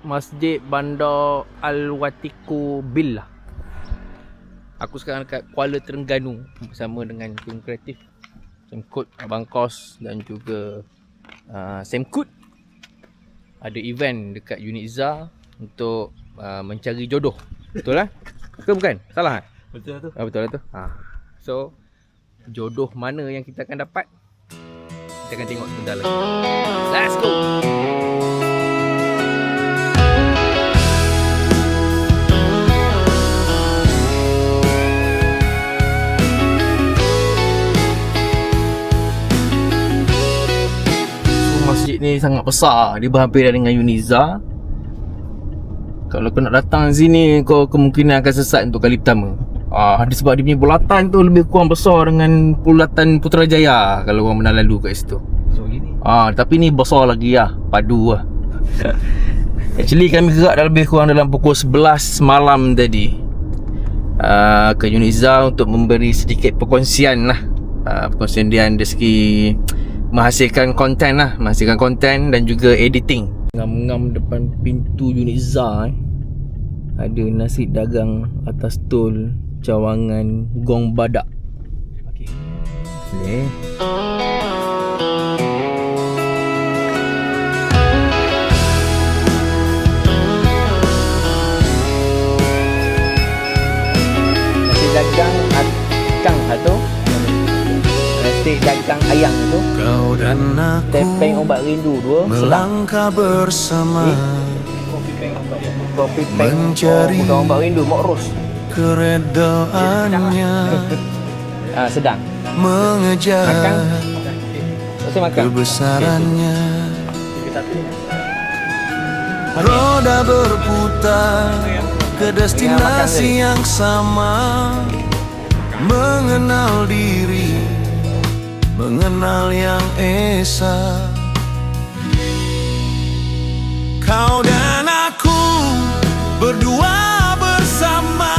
Masjid Bandar Al-Watiku Billah. Aku sekarang dekat Kuala Terengganu bersama dengan tim kreatif Semkut, Abang Kos dan juga Semkut. Ada event dekat unit ZA untuk mencari jodoh. Betul lah? Ke bukan? Salah kan? Betul lah tu. Betul lah tu. So, jodoh mana yang kita akan dapat? Kita akan tengok sebentar lagi. Let's go! Masjid ni sangat besar. Dia berhampiran dengan Uniza. Kalau kau nak datang sini, kau kemungkinan akan sesat untuk kali pertama. Sebab dia punya bulatan tu lebih kurang besar dengan bulatan Putrajaya kalau orang pernah lalu kat situ. So gini. Tapi ni besar lagi lah. Padu lah. Actually kami gerak lebih kurang dalam pukul 11 malam tadi ke Uniza untuk memberi sedikit perkongsian lah. Perkongsian dia dari segi menghasilkan konten lah. Menghasilkan konten dan juga editing. Ngam-ngam depan pintu unit ZA ada nasi dagang atas tol Cawangan Gong Badak. Okey. Boleh. Nasi dagang akang tu. Nasi dagang ayam tu. Kau dan aku Tepeng obat rindu dua. melangkah bersama Kopi peng mencari bukan obat rindu, mok ros. keredaannya Sedang. mengejar Makan. Saya makan. kebesarannya. Roda berputar ke destinasi yang sama, mengenal diri, mengenal yang esa. Kau dan aku berdua bersama,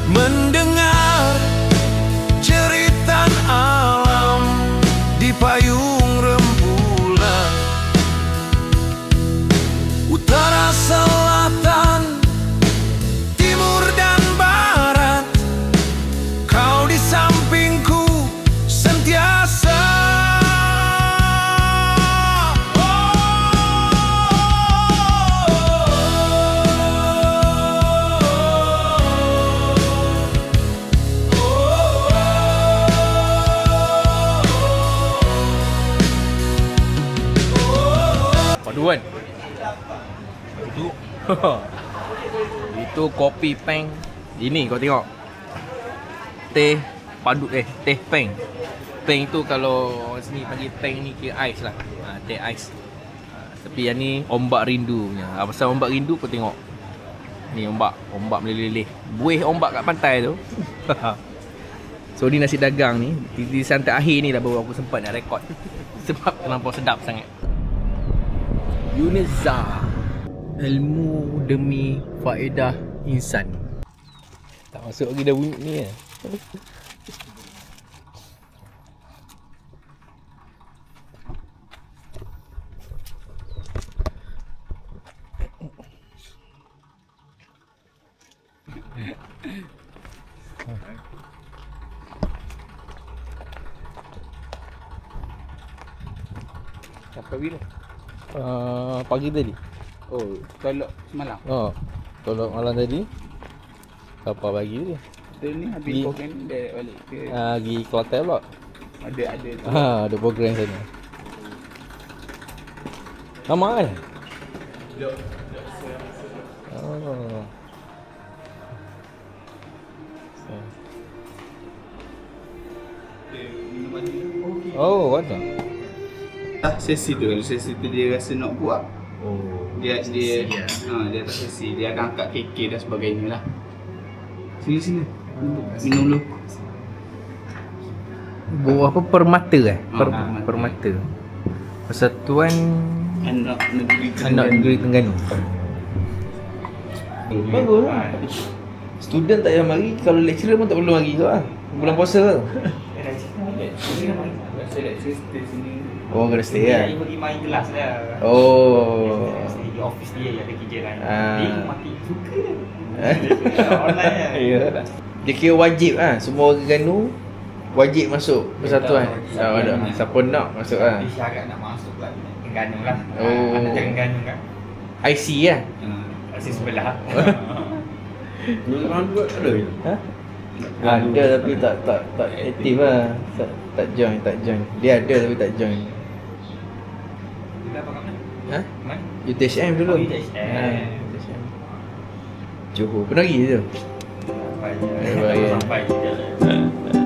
mendengar cerita alam di payung rembulan. Utara, selatan, timur dan barat, kau di sampingku sentiasa. Paduan. Itu kopi peng. Ini kau tengok. Teh padu teh peng. Peng tu kalau orang sini panggil peng ni kira ais lah. Teh ais. Tapi yang ni ombak rindu punya. Pasal ombak rindu kau tengok. Ni ombak meleleh-leleh. Buih ombak kat pantai tu. So ni nasi dagang ni di santai akhir ni dah baru aku sempat nak rekod. Sebab terlampau sedap sangat. Unit ZA, ilmu demi faedah insan. Tak masuk lagi dah bunyi ni ya. Sampai bila? Pagi tadi. Oh, tolak semalam. Tolak malam tadi. Apa pagi tadi? Kita ni habis program ni dah balik ke? Pergi Kelantan pula. Ada Ada program sana. Lama kan? Ada. Sesi tu, kalau sesi tu dia rasa nak buat, dia tak sesi, dia akan angkat KK dan sebagainya lah. Sini minum dulu. Apa permata permata. Persatuan Anak Negeri Terengganu. Bagus lah. Student tak payah mari, kalau lecturer pun tak perlu mari tu lah. Bulan puasa tu. Saya stay sini. Oh, kena stay lah. Dia pergi main kelas lah. Oh. Ah. Dia mati suka dia. Ya. Dia kira wajib semua orang Terengganu wajib masuk persatuan. Ada. Siapa nak masuk Tapi syarat nak masuk lah Terengganu lah. Oh. Ada Terengganu kan. IC Asis sebelah. Orang buat ada je. Ada tapi tak aktif lah. Tak join. Dia ada tapi tak join. Dia apa kat mana? Mana? UTHM dulu. Oh, UTHM. UTHM. Johor pun lagi tu. Sampai je. Sampai. Sampai je.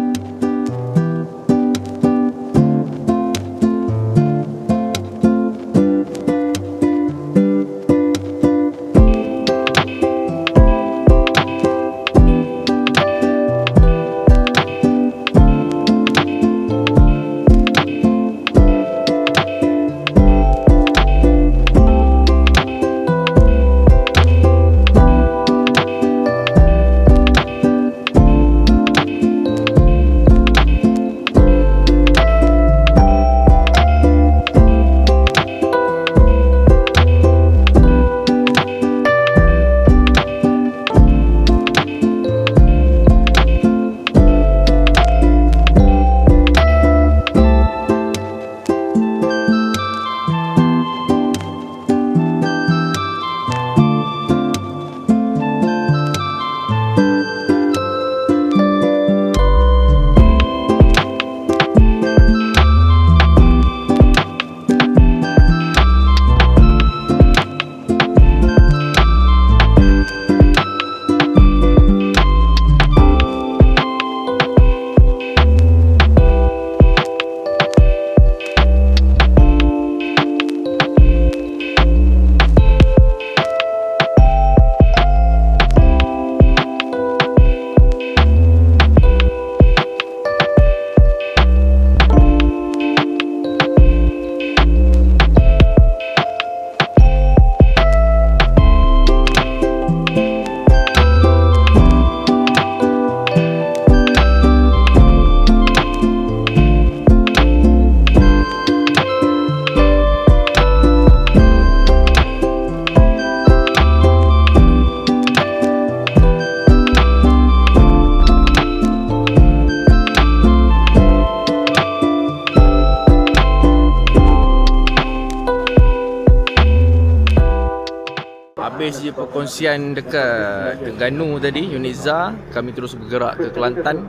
Habis je perkongsian dekat Terengganu tadi, Uniza, kami terus bergerak ke Kelantan.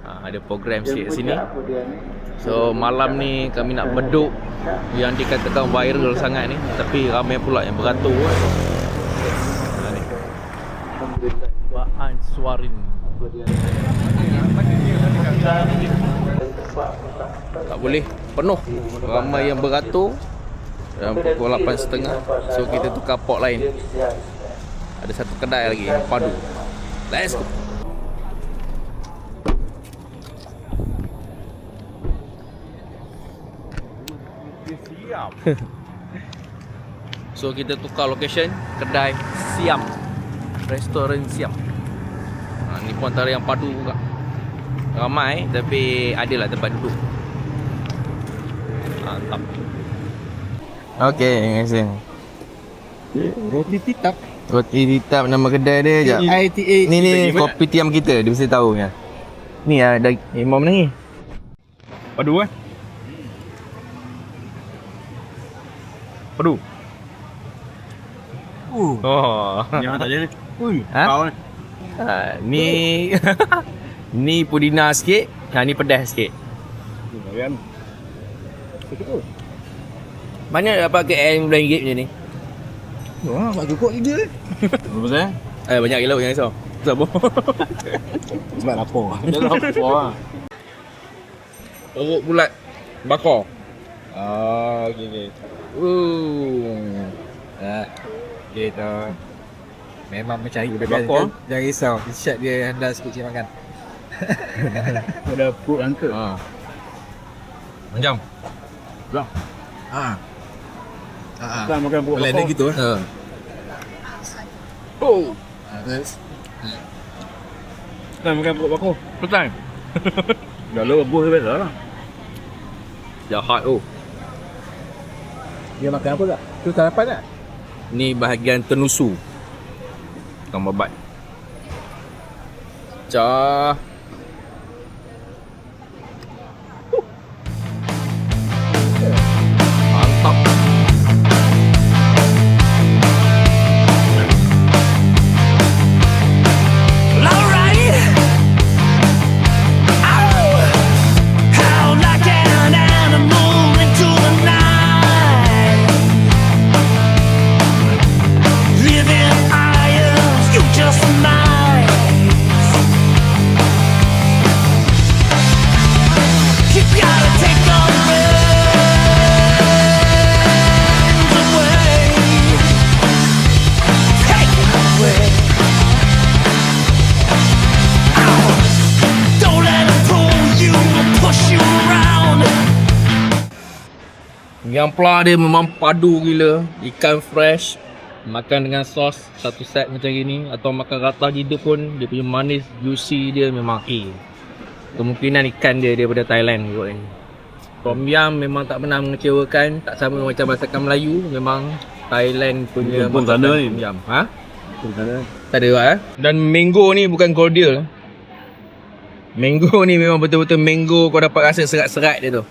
Ada program sikit sini. So malam ni kami nak beduk yang dikatakan viral sangat ni, tapi ramai pula yang beratur. Ni. Baan Suarin. Tak boleh penuh, ramai yang beratur. Dalam pukul 8.30. So kita tukar pot lain. Ada satu kedai lagi yang padu. Let's go. So kita tukar location, kedai Siam, restoran Siam. Ni pun antara yang padu juga. Ramai tapi adalah tempat duduk. Mantap. Okey, guys. Roti titap. Roti titap nama kedai dia jap. ITA. Ni kopi tiam kita, dia mesti tahu kan. Ni ada Imam ni. Padu Padu. Oh. Jangan tak jadi. Ui, Ha? Ni ni pudina sikit, ni pedas sikit. Bayan. Banyak dapat KL RM9 macam ni. Wah, mak cukup je dia. Apa pasal? Banyak gila jangan risau. Sabar. Sebab lapar. Lapar lah. Orok bulat bakar. Okey. Gitu. Memang mencari Bakar. Jangan risau. Irsyad dia handal sikit cik makan. Ada perut angka. Macam. Bang. Tak makan perut boleh bakar. dia gitu Oh. Terus. Tak makan perut bakar. Betul. Dah lo rebus biasa lah. Jahat oh. Dia makan apa tak? Tu sarapan tak? Ni bahagian tenusu. Tukang babat. Cah. Mantap. Alright. Ow. How like an animal into the night. Living irons, you just nice. You gotta take the reins away. Take it away. Don't let it pull you and push you around. Yang pla dia memang padu gila. Ikan fresh, makan dengan sos satu set macam gini, atau makan rata gitu pun dia punya manis, juicy dia memang kemungkinan ikan dia daripada Thailand kot ni. Tom yum memang tak pernah mengecewakan. Tak sama macam masakan Melayu. Memang Thailand punya Pun tak ada ni. tom yum. Ha? Tak ada kan? Dan mango ni bukan cordial. Mango ni memang betul-betul mango, kau dapat rasa serat-serat dia tu.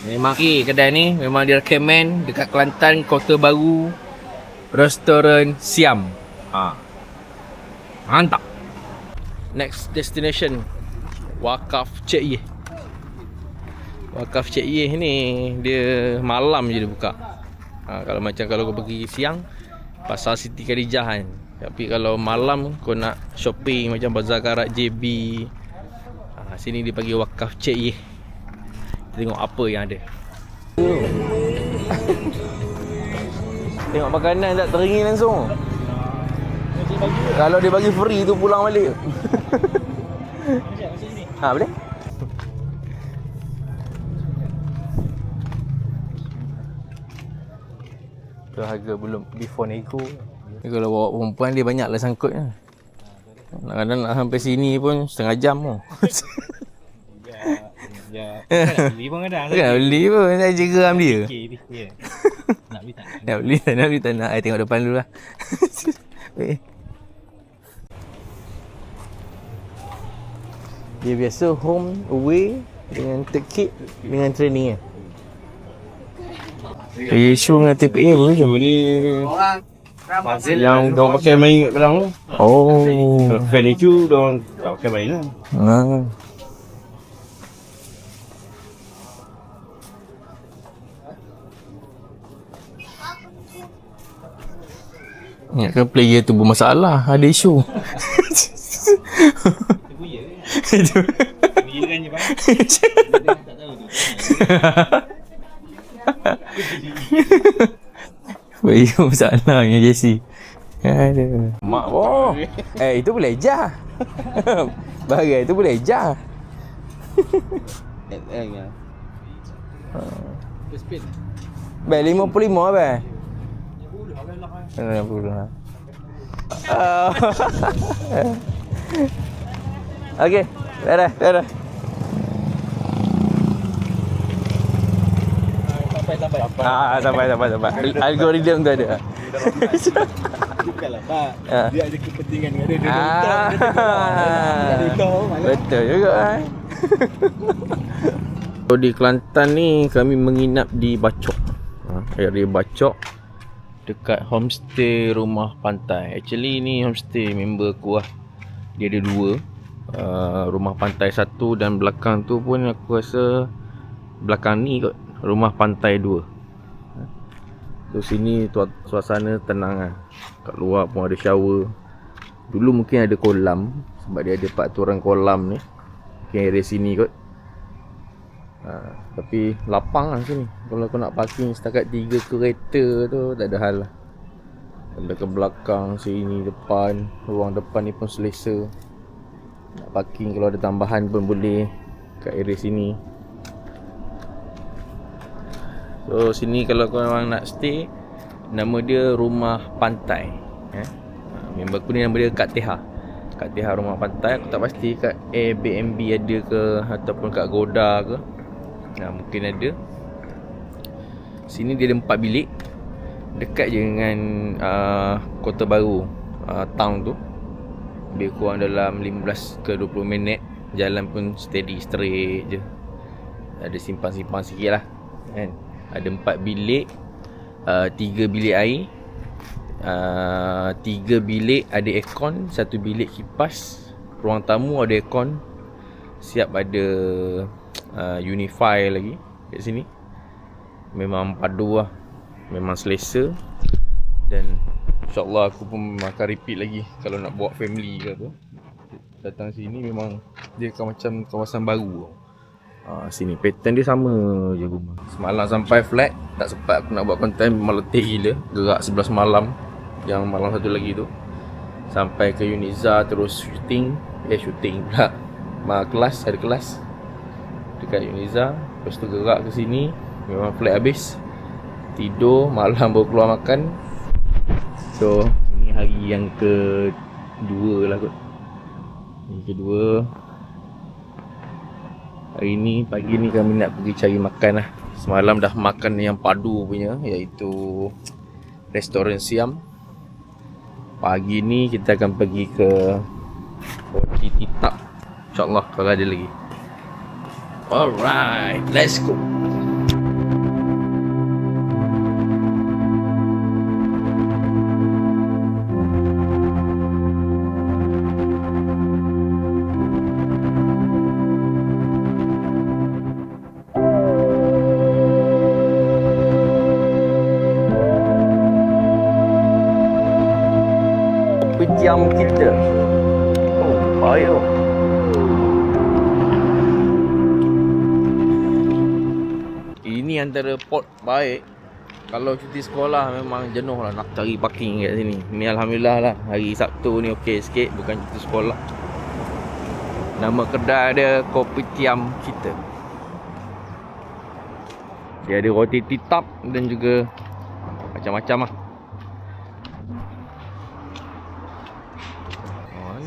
Memang kedai ni memang dia recommend dekat Kelantan, Kota Baru, restoran Siam. Mantap. Next destination, Wakaf Cik Yeh. Wakaf Cik Yeh ni dia malam je dia buka. Kalau kau pergi siang, Pasar Siti Khadijah kan. Tapi kalau malam kau nak shopping macam Bazar Karat, JB, sini dia bagi Wakaf Cik Yeh. Tengok apa yang ada. Tengok makanan tak teringin langsung. Kalau dia bagi free tu pulang balik. Boleh? Tu harga belum before nego. Kalau bawa perempuan dia banyaklah sangkutnya. Kadang-kadang nak sampai sini pun setengah jam tu. Nak beli pun kadang. Nak beli pun, nak geram dia. Ya. Nak beli tak? Nak beli tak nak. Tengok depan dulu lah. Dia biasa home, away dengan third kid dengan training kan. Isu dengan TPA pun macam ni. Yang diorang pakai main kat belakang tu. Oh. Fan itu diorang tak pakai main lah. Ingatkan player tu bermasalah, ada isu. Itu. Giliran je bang. Tak tahu tu. Player masalahnya JC. Aduh. Mak itu boleh ejah. Bagai itu boleh ejah. Speed. Baik 55 abang. 60. Okey, dah. Sampai. Algoritma tu ada. Bukanlah pak. Dia ada kepentingan dengan dia. Betul juga kan. Di Kelantan ni kami menginap di Bacok. Area Bacok dekat homestay Rumah Pantai. Actually ni homestay member aku lah. Dia ada dua. Rumah Pantai satu dan belakang tu pun aku rasa belakang ni kot Rumah Pantai 2. So sini suasana tenang lah. Kat luar pun ada shower. Dulu mungkin ada kolam sebab dia ada peraturan kolam ni. Mungkin area sini kot. Tapi lapang lah sini. Kalau kau nak parking setakat 3 kereta tu tak ada hal lah. Sampai ke belakang, sini, depan. Ruang depan ni pun selesa. Nak parking kalau ada tambahan pun boleh kat area sini. So sini kalau korang nak stay, nama dia Rumah Pantai. Member aku ni nama dia Kak Teha. Kak Teha Rumah Pantai. Aku tak pasti kat Airbnb ada ke ataupun kat Goda ke. Mungkin ada. Sini dia ada 4 bilik. Dekat je dengan Kota Baru, town tu. Lebih kurang dalam 15 ke 20 minit. Jalan pun steady, straight je. Ada simpang-simpang sikit lah kan. Ada 4 bilik, 3 bilik air, 3 bilik ada aircon, 1 bilik kipas. Ruang tamu ada aircon. Siap ada Unify lagi kat sini. Memang padu lah, memang selesa. Dan InsyaAllah aku pun akan repeat lagi kalau nak bawa family ke apa. Datang sini memang dia macam kawasan baru. Sini pattern dia sama je rumah. Semalam sampai flat, tak sempat aku nak buat konten, memang letih gila. Gerak 11 malam, yang malam satu lagi tu. Sampai ke Uniza terus shooting pula. Kelas, ada kelas dekat Uniza. Lepas tu gerak ke sini, memang flat habis. Tidur, malam baru keluar makan. So, ini hari yang kedua lah kot. Yang kedua. Hari ni, pagi ni kami nak pergi cari makan lah. Semalam dah makan yang padu punya, iaitu restoran Siam. Pagi ni kita akan pergi ke Roti Titap. InsyaAllah kalau ada lagi. Alright, let's go. Jam kita. Oh, ayo. Ini antara port baik. Kalau cuti sekolah memang jenuh lah nak cari parking kat sini. Ni Alhamdulillah lah, hari Sabtu ni okey sikit, bukan cuti sekolah. Nama kedai dia Kopitiam Kita. Dia ada roti titap dan juga macam-macam lah.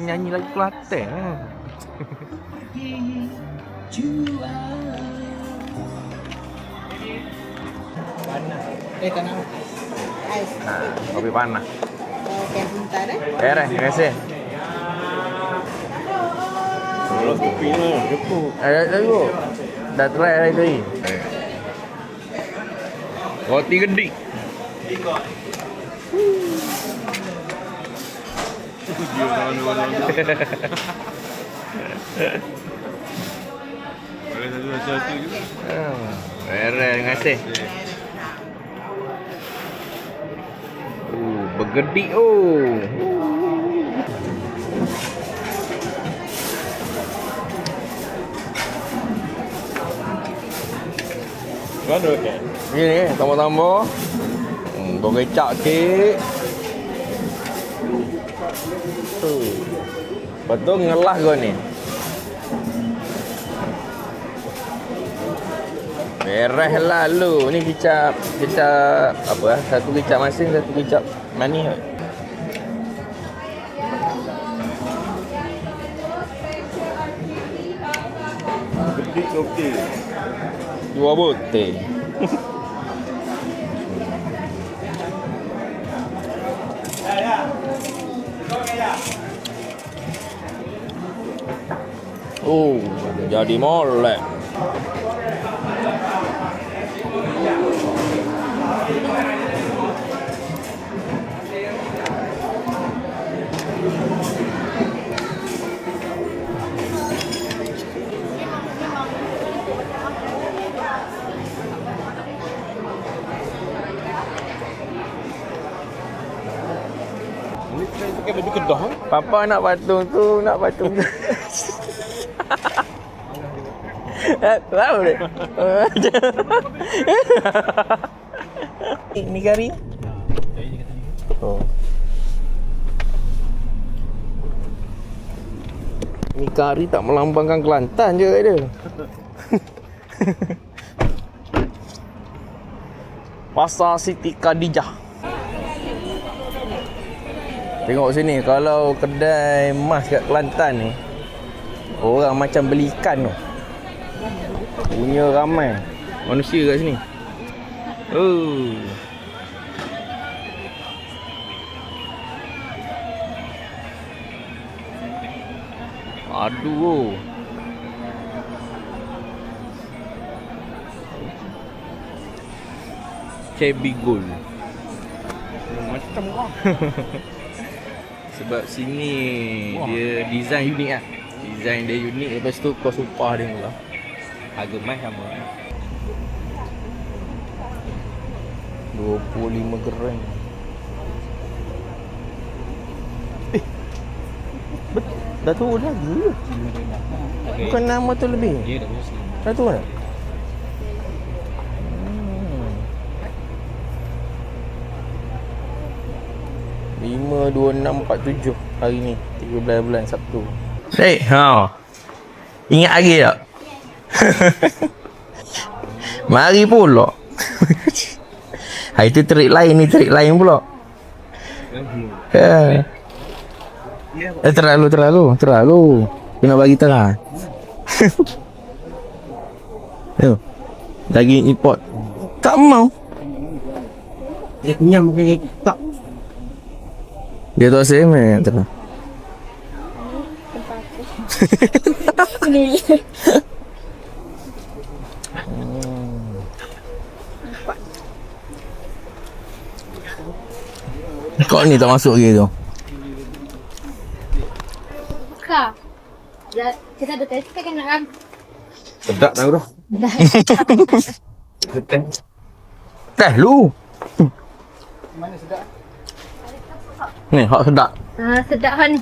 Nyanyi lagu Kelantan lah. Tak nak ais. Kopi panas. Okey, sebentar Terima kasih. Kalau kopi ni cukup. Ada dulu. Dah try hari tadi. Roti gede. Dia orang-orang. Boleh satu juga. Terima kasih. Bergedi Mana kan? Ni tambah-tambah. Bau kecap sikit. Betul ngelah kau ni. Beres lah lu. Ni kicap apa? Satu kicap masin, satu kicap manis. Gede okey. 2 botel. Oh, jadi molek. Ni pakai baju kedah. Papa nak patung tu, nak patung tu. Tahu deh. Ini kari. Oh. Ni kari tak melambangkan Kelantan je dia. Pasar Siti Khadijah. Tengok sini, kalau kedai emas kat Kelantan ni, orang macam beli ikan tu. Punya ramai manusia kat sini. Aduh. KB Gold. Macam kau. Sebab sini dia design unik lah. Design dia unik, lepas tu kos upah dia murah. Harga mai sama. 25 gram. Dah turun lagi. Bukan nama tu lebih. Dia dah bosan. Dah turun tak? Hmm. 5, 26, 47 hari ni 13 bulan Sabtu. Hey, ingat lagi tak? Mari pula. Hari tu trik lain, ni trik lain pula. Ya. Terlalu. Kena bagi terang. Yo. Daging import. Tak mau. Dia kenyang makan tak. Dia tak semen terang. Kau ni tak masuk lagi tu. Kak, kita ada tes kan nak Sedap tahu dah. dah. Teh lu. Ni hak sedap. Sedap kan.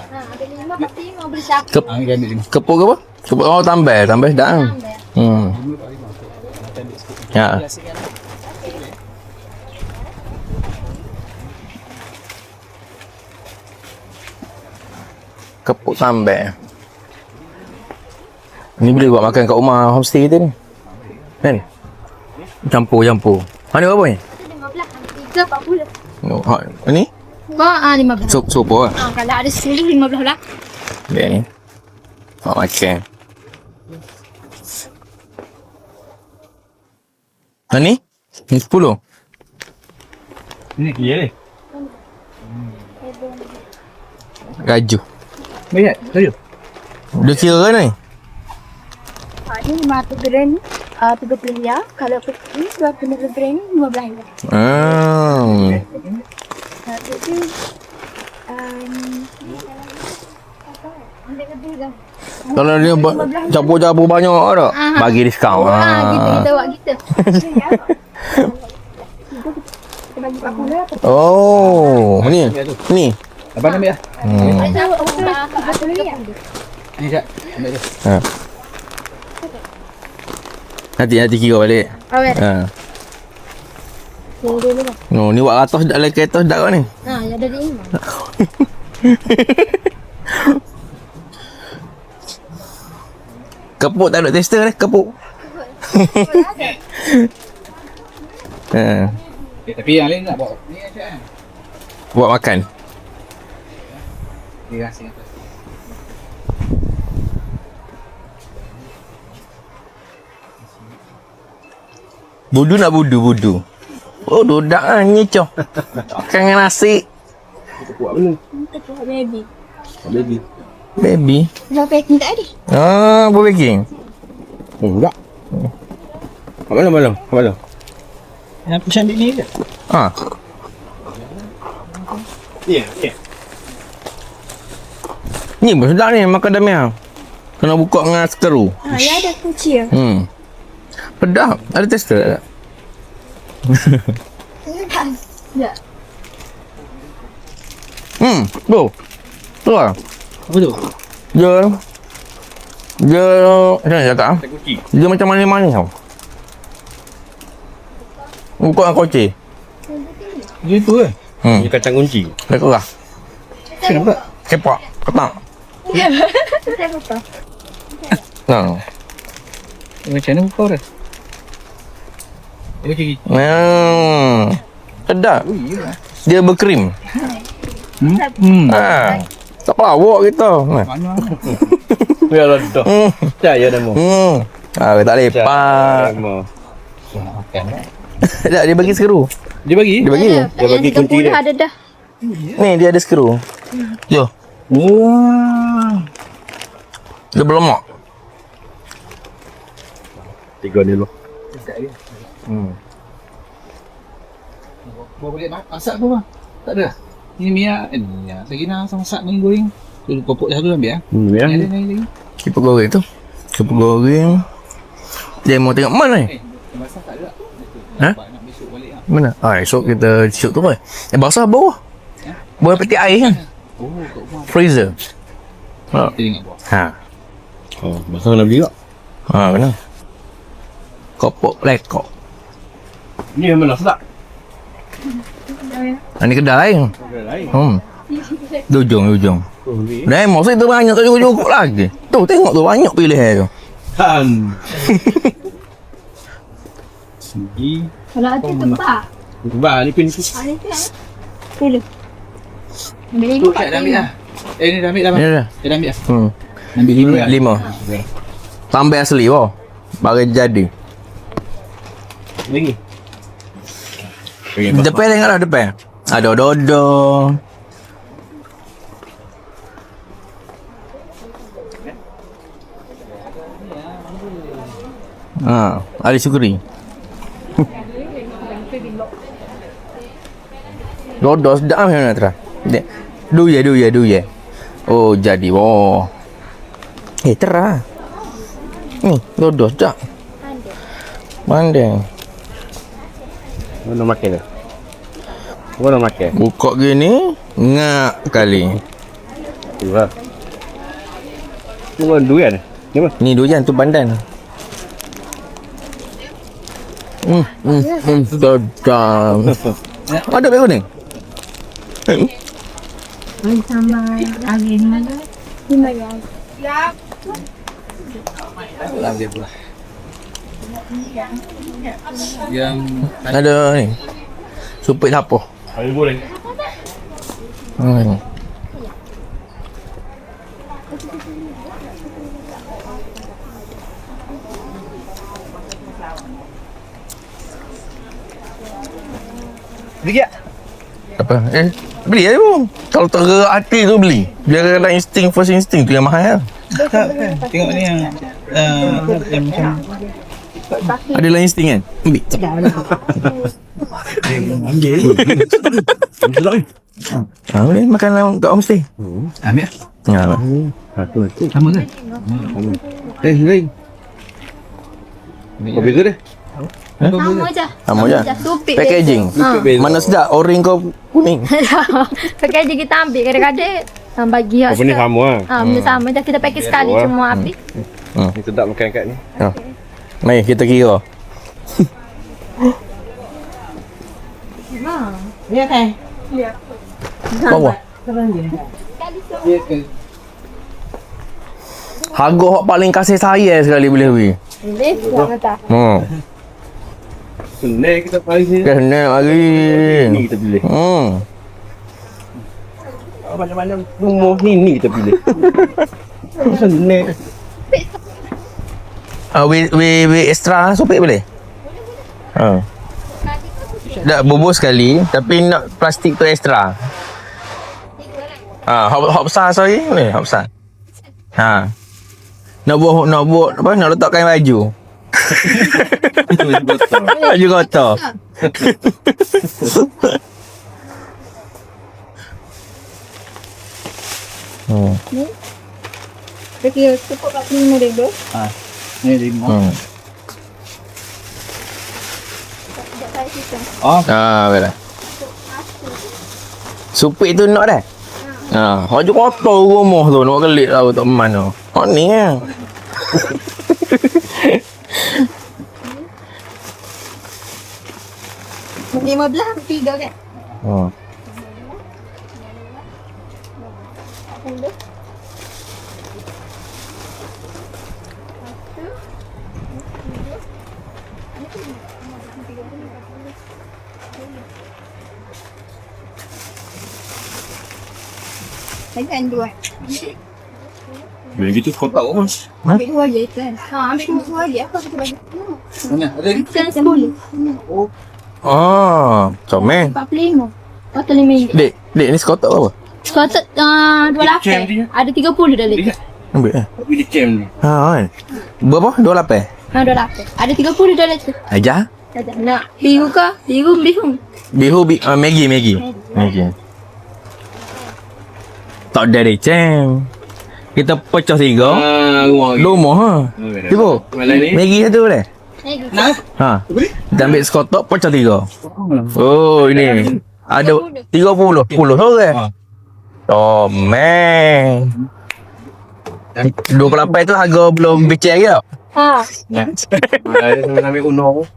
Ada 5 pasti mau beli satu. Kepuk ke apa? Kepuk tambah sedap kan. Ya. Kepuk sambal. Ni boleh buat makan kat rumah homestay kita ni. Kan? Campur. Mana berapa ni? 15, 3, 40. No, ni? Kau 15. Sup apa? Kalau ada 10, 15 lah. Dia ni. Makan. Ni? Ni 10. Ni dia ni. Gaju. Banyak, saya. Dia kira kan ni? Ini 500 gram, 30 ya. Kalau kecil 20 gram, 15 ya. Jadi, Kalau dia campur-campur banyak tak? Bagi diskaun. kita buat kita. Kita bagi 40 lah. Oh, ni. Abang ambil lah. Ni Syed, ambil tu. Nanti kira balik. Awet. Dulu lah. No, ni buat ratus dak lagi kereta dak kau ni. Ya dari ini. Kepuk tak ada tester ni, kepuk. Tapi yang lain nak bawa. Ni Syed. Buat makan. Dia rasa. Budu nak budu. Oh, dodak lah nyecoh. Makan dengan nasi. Baby. Baby. Dah packing tak ada. Buat baking. Oh, tak. Malam. Yang macam ni ke? Ya. Ni pun sedap ni makan damiang. Kena buka dengan sekeru. Ya ada kucing. Sedap. Ada tester tak? Ya. Tu. Tu lah. Apa tu? Dia macam mana cakap? Dia macam manis-manis tau. Buka dengan koci. Dia tu ke? Dia kacang kunci. Dia kerah. Kenapa? Kepak. Ketak. Saya lupa. Macam mana kau dah? Dia macam ni. Sedap. Dia berkrim. Tak pelawak kita. Mana? Biarlah dah. Percaya dah mu. Tak lepak. Makan. Tak, dia bagi sekeru. Dia bagi? Dia bagi. Dia bagi kunci dia. Ada dah. Ni dia ada skru. Yo. Wah. Dia berlemak. 3 ni lo. Bawa boleh masak tu bang? Tak ada? Ni minyak. Minyak. Lagi nak masak ni goreng. Tu popok dah tu ambil Ya. Ada lagi. Kipas goreng tu. Kipas goreng. Dia mau tengok mana ni? Masak tak ada. Ha? Nak besok balik lah. Mana? Esok kita shoot tu kan. Basah bawah. Bawah peti air kan? Oh, kat rumah. Freezer. Ha. Kita ingat buat. Ha. Oh, masa nak beli tak? Ha, benar. Kopok lekok. Ni yang mana sedap? Ni kedai. Di ujung. Oh, ni. Dah masa itu banyak tak cukup lagi. Tu tengok tu banyak pilihan tu. Kan. Segi. Kalau ada tempat. Bah, ni pin tu. Ada tu. Pilih. Ambil Tu Cik dah ambil lah. Ni dah ambil dah bang. Ni dah. Dia dah ambil lah. Ambil 5 lah. 5. Tambah asli wah. Baru jadi. Lagi. Depan tengoklah depan. Ada dodo. Ada syukuri. Dodo sedap macam mana terah? Du ya. Oh, jadi. Wah. Terah. Ni, dodo sedap. Pandai. Mana makan dah? Mana makan? Buka gini, ngak kali. Tu lah. Tu kan durian. Ni apa? Ni durian tu pandan. Sedap. Ada bego ni? Sama angin mana? Lumayan. Lah dia pula. Yang Ada ni. Supit apa? Air goreng. beli tak? Apa? Beli aja pun. Kalau tergerak hati tu beli. Biar kadang insting, first insting tu yang mahal. Tengok ni yang macam Adalah insting kan? Ambil. Boleh makan kat homestay. ambil lah. Ya. Tu tu. Sama ke? Lain. Apa beza dia? Sama je. Sama je. Supit Packaging. Mana sedap oren kau kuning. Packaging kita ambil kadang-kadang bagi hot Apa ni sama lah. benda sama je kita pakai sekali Betul lah. cuma habis. Ni sedap makan kat ni. Mari kita kira. Ya kan? Berapa? Harga hak paling kasih sayang sekali boleh beli. Senang kita paling sini. Kena lagi. Ni kita pilih. Mana-mana rumah ni kita pilih. Senang. We extra supik boleh? Dah bubur sekali tapi nak plastik tu extra. Hot besar sorry. Boleh hot besar. Nak buat apa? Nak letak kain baju. Baju kotor. Kira cukup kat RM5,000. Ni 5. Betul. Supik tu nak dah. Baju kotor rumah tu nak kelik tahu tak mana. Ni lah. RM15 3 kan? Dengan dua. Bila gitu kau tahu kan? Ambil dua je kan? Ambil dua je. Apa kita bagi? Mana? Ada ni? Kan 10. Comel. 45. Kotak RM5. Dek, ni sekotak apa? Kotak RM28. Ada 30 dalam tu. Ambil eh. Tapi dia cam ni. Ha kan. Berapa? 28. RM28. Ada 30 dalam tu. Aja. Nak biru ke? Biru. Maggi. Tak ada dek cem. Kita pecah 3. Rumah. Rumah ha. Tiba. Malam ni. Maggi satu boleh? Nah, Ha. Kita ambil sekotak pecah 3. Oh, ini. Ada 30 orang. Oh, man. 28 tu harga belum becek lagi tak? Ha. Sambil uno.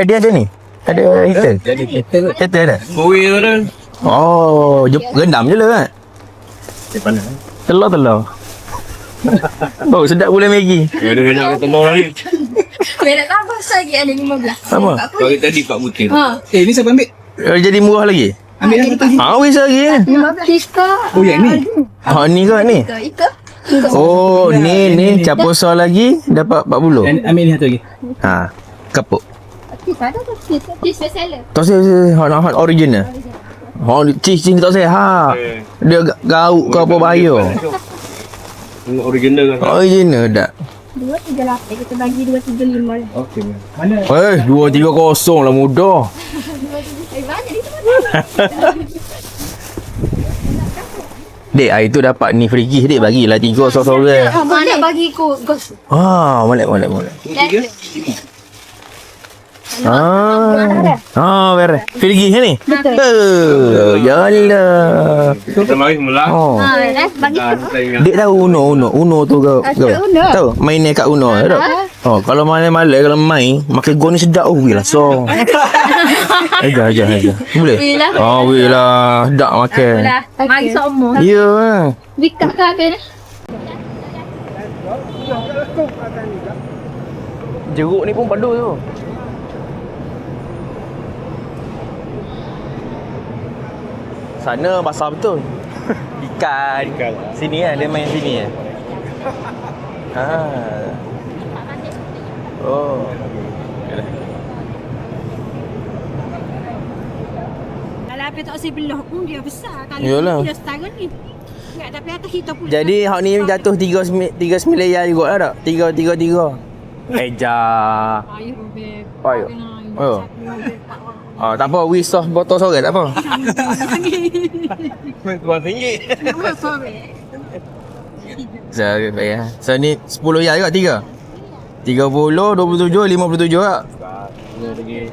Dia ada ni. Ada hitam. Hitam ada. Kowe tu dah. Oh, rendam je lah kan? Telur. Oh, sedap gula Maggi. Ada banyak telur ni. Merek tambah lagi ada 15. Apa? Kau tadi 4 butir. Ha. ni siapa ambil? Jadi murah lagi? Ambil yang satu lagi. Wis lagi. 15 ke? Oh, yang ni. Ni ke ni? Ika. Oh, ni campur sos lagi dapat 40. Ambil ni satu lagi. Ha, kapuk. Ada tu. Cheese special. Tak saya hot original. Cheese tak saya. Ha. Dia gauk ke apa bahaya? Original kan. Original tak? 238 kita bagi 235 lah. Okey. Mana? 230 lah mudah. Banyak ni semua. Dek, hari tu dapat ni free gift dek bagilah 3 seorang. Mana bagi ikut gos. Molek. Beres. Free gift ni? Betul. Yalah. Kita mari semula. Oh. Bagi ikut. Dek tahu Uno tu ke? Uno. Tahu? Mainnya kat Uno tak? Oh, kalau malam-malam kalau main, makan gol ni sedap weh lah. So. Aja. Boleh? Weh lah. Weh lah. Sedap makan. Mari semua. Ya lah. Bikak ke apa ni? Jeruk ni pun padu tu. Sana basah betul. Ikan. Sini dia main sini Oh. Kalau apa tak sebelah pun dia besar. Kalau Yalah. dia setara ni. Ya, tapi atas kita pun. Jadi hak ni jatuh 39 ya juga lah tak? 3. Eja. Ayuh, beb. Ayuh. Oh. Tak apa, we sauce botol sorang tak apa. So ni 10 ya juga 3. 30, 27, 57 tak? Ni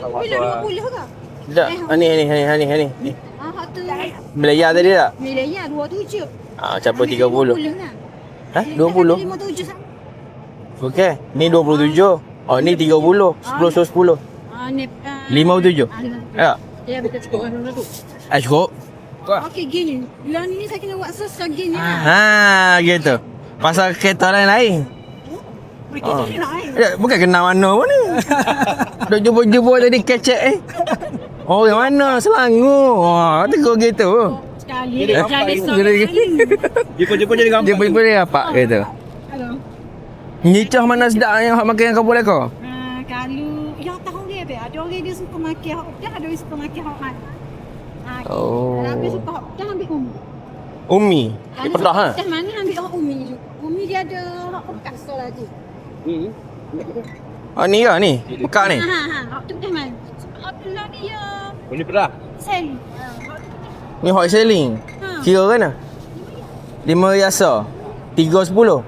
bila 20 ke? Tak. Ni. Hak tu. Belayar tadi tak? Nilainya 27. Campur 30. 20 lah. 20? 57 sama. Okey. Ni 27. Ni 30. 10. Ni 57. Ya. Ya, betul cukup orang tu. Cukup. Okey, gini. Bulan ni saya kena buat sos lagi ni. Gitu. Pasal kereta lain. Kita nak Bukan kenal mana pun ni. Duk jumpa tadi kecek yang mana? Selangor. Tegur gitu. sekali. Jadi sos sekali. Jumpa jadi gampang. Jumpa dia apa gitu. Hello. Nyicah mana sedap yang hak makan yang kau boleh kau? Kalau yang tahu dia ada orang dia suka makan hak dah, ada orang suka makan hak mana. Oh. Kalau dia suka hak dah ambil umi. Umi. Dia pedah ha. Dah mana ambil hak umi juga. Umi dia ada hak bekas lagi. Ni ke ni? Bekak ni. Hak tu dah mana? Hak tu lah dia. Boleh pedah. Sel. Ni hot selling. Kira kan? 5 yasa. 3.10.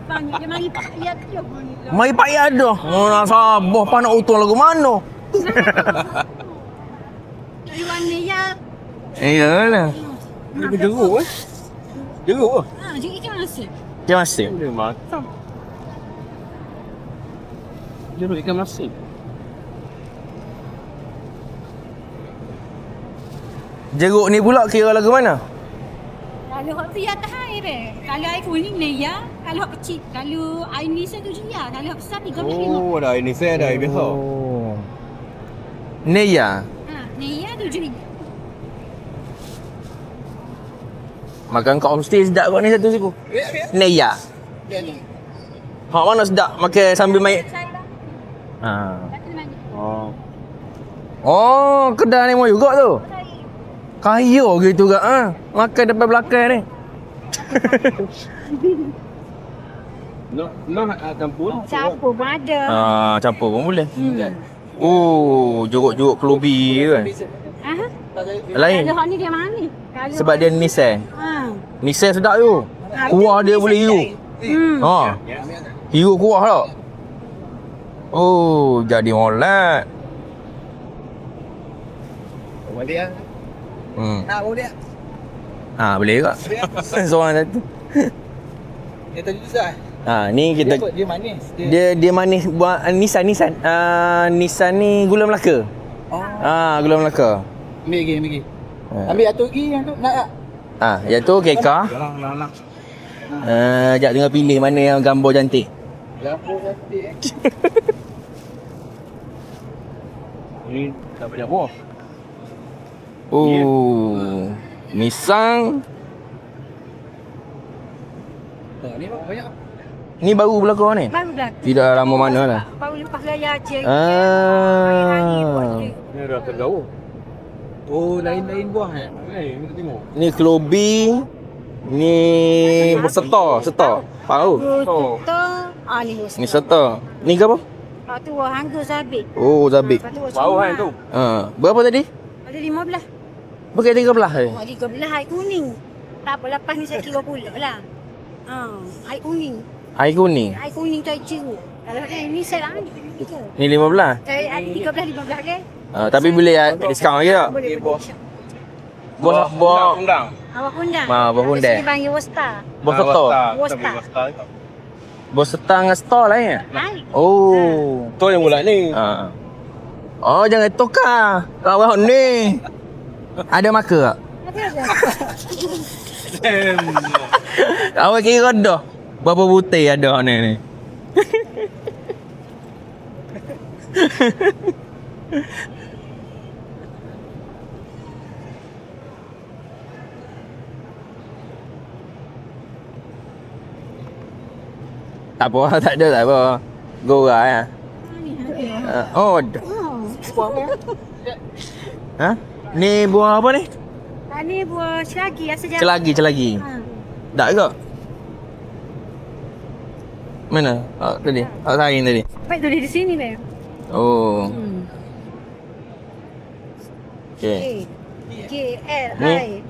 Banyak dia mari payah dia. Mai payah dah. Nak sabah pa nak utang lagu mana? Dari mana ya? Iyalah. Dia berjeruk Jeruk Jadi ikan asin. Dia masih. Dia matang. Jeruk ikan masin. Jeruk ni pula kira lagu mana? Kalau hak tu ya tak air be. Kalau air kuning ni ya. Kalau hak kecil, kalau air ni saya tu je ya. Kalau hak besar 3.5. Oh, ada ini saya ada air biasa. Oh. Ni ya. Ni ya 7.5. Makan kat homestay sedap kot ni satu siku. Ni ya. Hak mana sedap makan sambil main. Ha. Oh. Oh, kedai ni mau juga tu. Kaya gitu gak makan depan belakang ni. No campur. Campur pun ada. Campur pun boleh. Oh, jeruk-jeruk kelubi tu kan. Ha? Lain. Kalau hak ni dia manis. Kalau Sebab dia Nissan. ha. Nissan sedap tu. Kuah dia boleh hirup. Hirup kuah tak? Oh, jadi molat. Boleh lah. Nak boleh. Boleh juga. Seorang satu. Dia tadi susah. Ni kita Dia manis. dia manis buat Nissan. Nissan ni gula Melaka. Gula Melaka. Ambil lagi. Ambil satu lagi yang tu nak tak? Yang tu kekah. Lang. Sekejap tengah pilih mana yang gambar cantik. Lampu cantik. Ni tak banyak buah. Oh, Nissan. Ni banyak. Ni baru belakang ni? Baru dah. Tidak lama mana lah. Baru lepas raya je. Ni dah tergaul. Oh, lain-lain buah eh. Kita tengok. Ni kelobi. Ni bersetar. Tahu? Ni Ni setar. Ni ke apa? tu hangga sabit. Oh, zabit. Bau kan tu. Berapa tadi? Ada 15. Bukan 13 je. 13 air kuning. Tak apa, lepas ni saya kira pula lah. Air kuning. Air kuning. Air kuning tu air jeruk. Kalau ni saya lah ni. Ni 15. Saya 13 ke? Tapi boleh diskaun lagi tak? Boleh. Buah Undang. Awak undang. Buah undang. Dia panggil Wosta. Buah setar. Wosta. Buah setar dengan star lain ya? Hai. Oh. Tu yang bulat ni. Oh, jangan tukar. Kawan ni. Ada maka tak? Awak kira dah. Berapa butir ada ni? Tak apa, tak apa. Gorah ya. Oh. Ni buah apa ni? Ni buah celagi asal jalan. Celagi. Tak ke? Mana? Tadi. Saring tadi. Baik tulis di sini, Bang. Oh. Okey. KLI.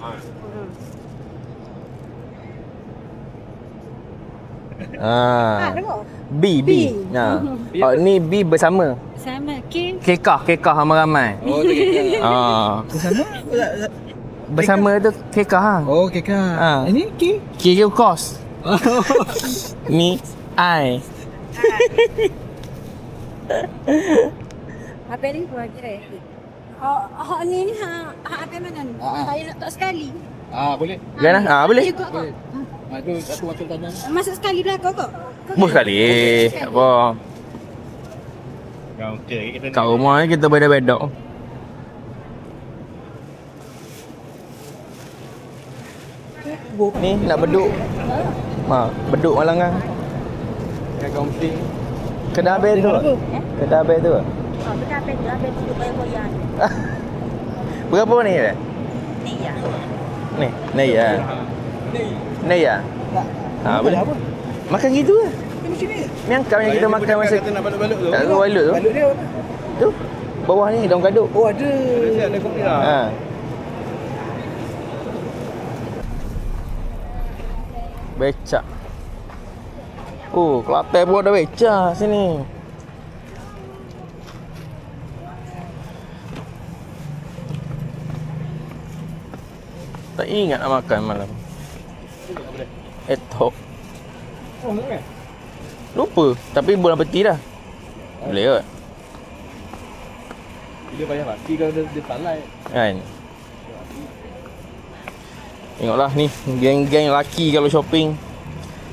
Tengok. B. Ni B bersama. Sama. K. Kekah ramai-ramai. Oh, tu kita. Bersama? Bersama tu kekah. Oh, kekah. Ini K. K kos. Ni I. Apa ni buat kira? Ni apa mana ni? Saya nak tak sekali. Boleh. Kan? Boleh. Boleh. Tu aku masuk tanya. Masuk sekali belakang kok. Bos sekali. Tak apa. Kau okey kita. Kat rumah ni kita beda-beda. Ni nak beduk. Beduk malangan. Yang kau mesti Kedai abang tu. Kedai abang tu. Berapa tu bayar-bayar. Berapa ni? Ni ya. Ni ya. Ni ya. Boleh. Makan gitu lah. Ni angkau yang kita makan masa kata nak balut-balut tu. tak tahu balut tu. Balut dia apa? Tu. Bawah ni daun kaduk. Oh, ada. Dia ada kopi lah. Becak. Oh, Kelantan pun ada becak sini. Tak ingat nak makan malam. Etok. Oh, kan? Lupa. Tapi bulan peti dah. Boleh kot. Dia bayar laki kalau dia tak like. Kan? Tengoklah ni. Geng-geng lelaki kalau shopping.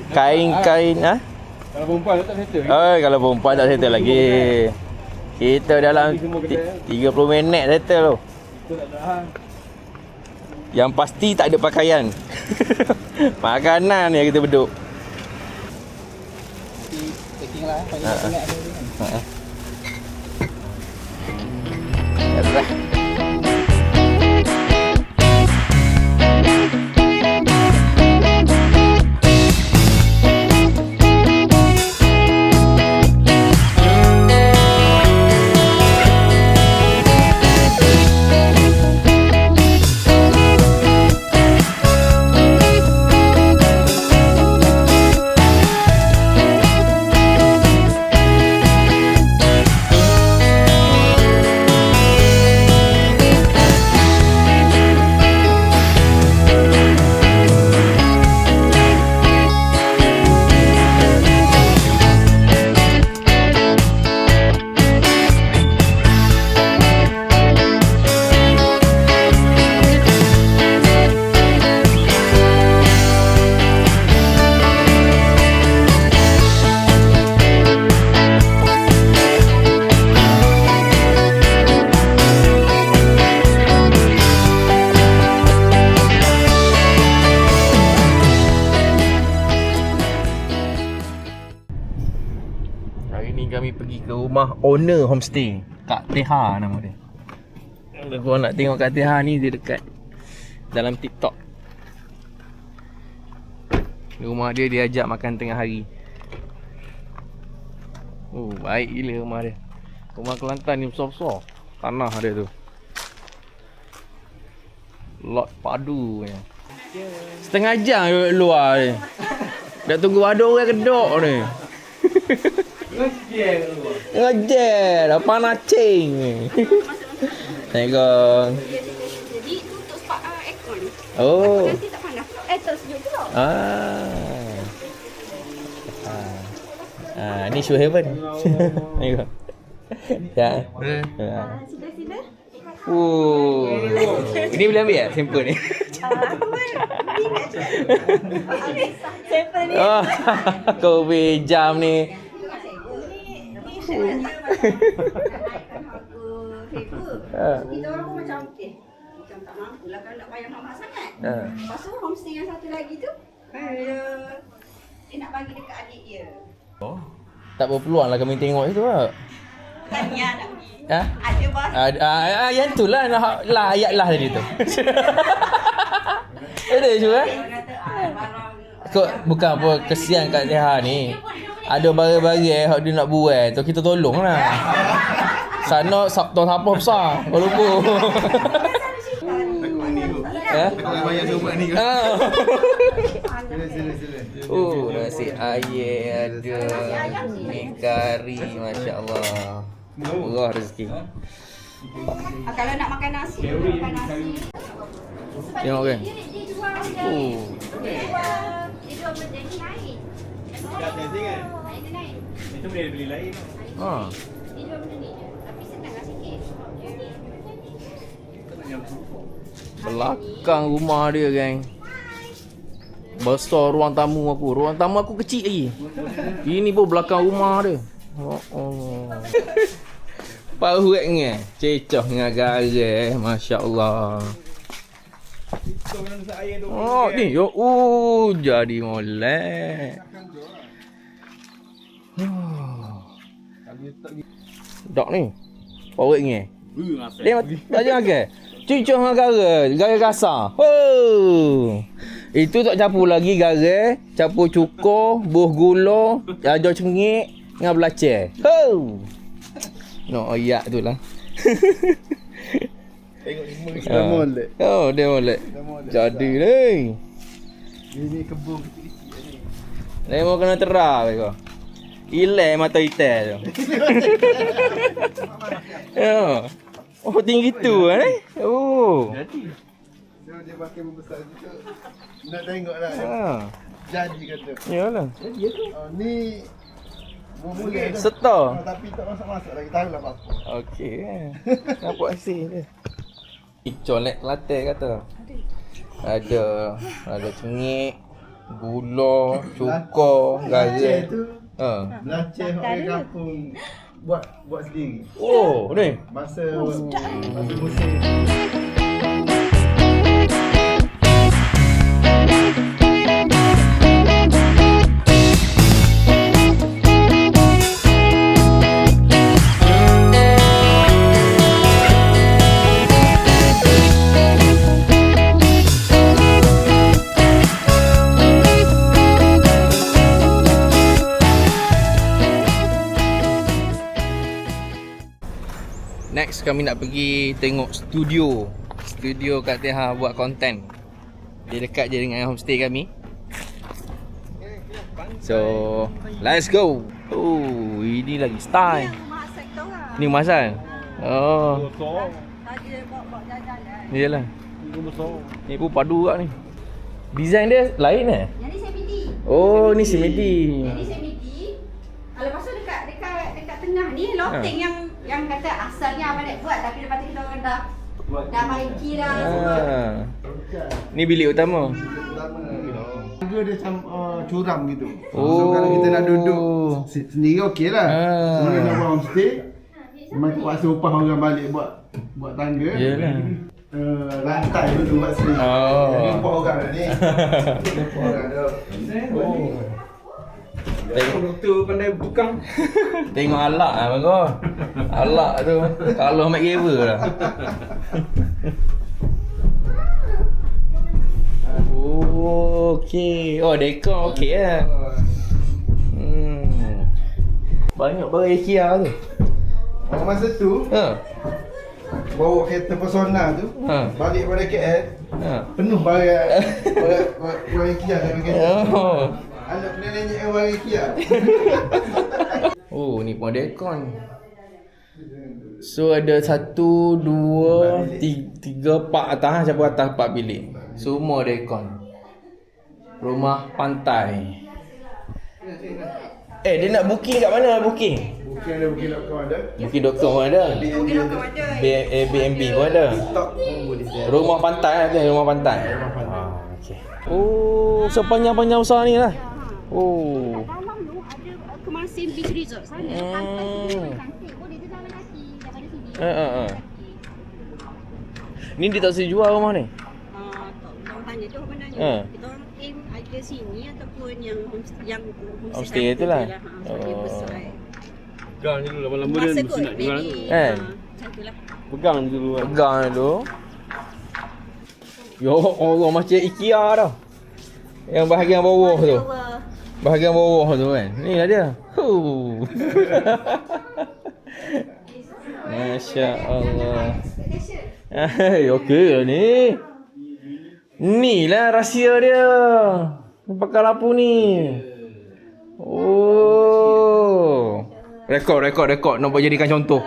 Kain-kain. Kalau perempuan tak settle. Kalau perempuan tak settle lagi. Kita dalam 30 minit settle tu. Betul tak ada. Yang pasti tak ada pakaian. Makanan yang kita beduk. Packing lah. Banyak sangat ada ni kan. Cerah. Hari ni kami pergi ke rumah owner homestay, Kak Teha nama dia. Kalau korang nak tengok Kak Teha ni, dia dekat dalam TikTok. Rumah dia, dia ajak makan tengah hari. Oh, baik gila rumah dia. Rumah Kelantan ni besar-besar. Tanah dia tu. Lot padu ni. Setengah jam duduk luar ni. Dah tunggu ada orang kedok ni. Ngejer dah panas cing ni. Assalamualaikum. Jadi tu untuk spark aircon. Oh. Nanti tak panas. Tak sejuk pula. Ni show heaven. Tengok. Ya. Sila-sila. Oh. Ini boleh ambil tak sampel ni? Sampel ni. Oh. Kau jam ni. Kita orang pun macam macam tak mampu lah kalau nak bayar mahal sangat. Lepas tu homestay yang satu lagi tu dia nak bagi dekat adik dia. Tak berpeluang lah kami tengok itu lah. Tanya nak pergi. Ha? Ada bas. Yang tu lah ayat lah tadi tu. Ada juga. Kau bukan apa kesian Kak Teha ni. Ada barang-barang hak dia nak buat tu kita tolong lah. Sana Sabtu apa besar. Kau lupa. Ya? Bayar coba ni. Oh, nasi ayam ada. Mi kari, masya-Allah. Murah rezeki. Kalau nak makan nasi, makan nasi. Tengok kan. Oh. Dia jual benda ni lain. Itu boleh beli lain. Ha. Dia jual benda ni. Tapi senang lah sikit. Belakang rumah dia, geng. Besar ruang tamu aku. Ruang tamu aku kecil lagi. Ini pun belakang rumah dia. Oh. Pahuat ni. Cecoh dengan garang. Masya-Allah. Oh, ni yo jadi molek. Dok ni. Pahuat ni. Dia tak jangan ke. Cucuk dengan garam kasar. Oh. Itu tak campur lagi garam, campur cukur, buah gula, ajar cengik dengan belacan. Ho. No, ayak tu lah. Tengok semua sudah molek. Oh, dia molek. Jadi ni. Ini kebun kecil-kecil ni. Dia mau kena terang kau. Ilai mata hitam tu. Ya. Oh, tinggi tu Oh. Dia pakai membesar gitu. Nak tengok lah. Ha. Jadi kata. Yalah. Ni mula Setor. tapi tak masuk-masuk lagi. Tahu lah apa. Okey. Nampak asyik dia. Colek Kelantan kata. Ada cengik, gula, cukur, garam. tu. Ha. Belacan orang kampung buat sendiri. Oh, ni. Masa musim. Next kami nak pergi tengok studio. Studio Kak Teha buat konten. Dia dekat je dengan homestay kami. So, let's go. Oh, ini lagi style. Masak tu lah. Ni masal. Oh, Tadi bawa jajan lah. iyalah. Ni pun padu kat ni. Design dia lain eh? Yang ni semidi. Oh, ni semedi. Yang ni semidi. Lepas tu dekat tengah ni loteng yang kata asalnya Abang Dek buat, tapi lepas tu kita orang dah maiki dah semua. Ni bilik utama. Harga dia macam curam gitu. Oh. So kalau kita nak duduk sendiri okey lah. Ah. Kalau nak buat homestay, memang terpaksa upah orang balik buat tangga. Yalah. Lantai dulu buat sendiri. Oh. Jadi upah orang ni. Upah orang tu. Tengok Doktor pandai tukang. Tengok alak lah bang kau. Alak tu kalau Mac Gaver lah. Oh, okey. Oh, dekor okey lah. Banyak barang IKEA tu. Masa tu, Ha. bawa kereta Persona tu, balik pada KL, Ha. penuh barang IKEA dalam kereta. Oh. Anak nenek yang barang IKEA. Oh, ni pun dekor. So ada 1, 2, 3, 4 atas, siapa atas 4 bilik. Semua dekor. Rumah pantai. Dia nak booking kat mana booking? Bukan ada booking.com ada. Booking.com pun ada. Booking.com ada. Airbnb pun ada. TikTok pun boleh. Rumah pantai ada, rumah pantai. Okey. Oh, sepanjang-panjang besar ni lah. Oh. Dalam tu ada Kemasin Beach Resort sana. Pantai tu cantik. Boleh je jalan kaki daripada sini. Ni dia tak sudi jual rumah ni. Orang tanya tu sebenarnya. Kita orang aim ada sini ataupun yang Homestay tu lah. Dia besar. Pegang je dulu lama-lama dia Masa mesti kot nak jual tu. maybe. Kan? Macam tu lah. Pegang je dulu. Pegang dulu. Yo, orang macam IKEA dah. Yang bahagian bawah tu. Bahagian bawah tu kan. Ni lah dia. Masya Allah. Okey lah ni. Ni lah rahsia dia. Pakai lampu ni. Oh. Rekod. Nampak jadikan contoh.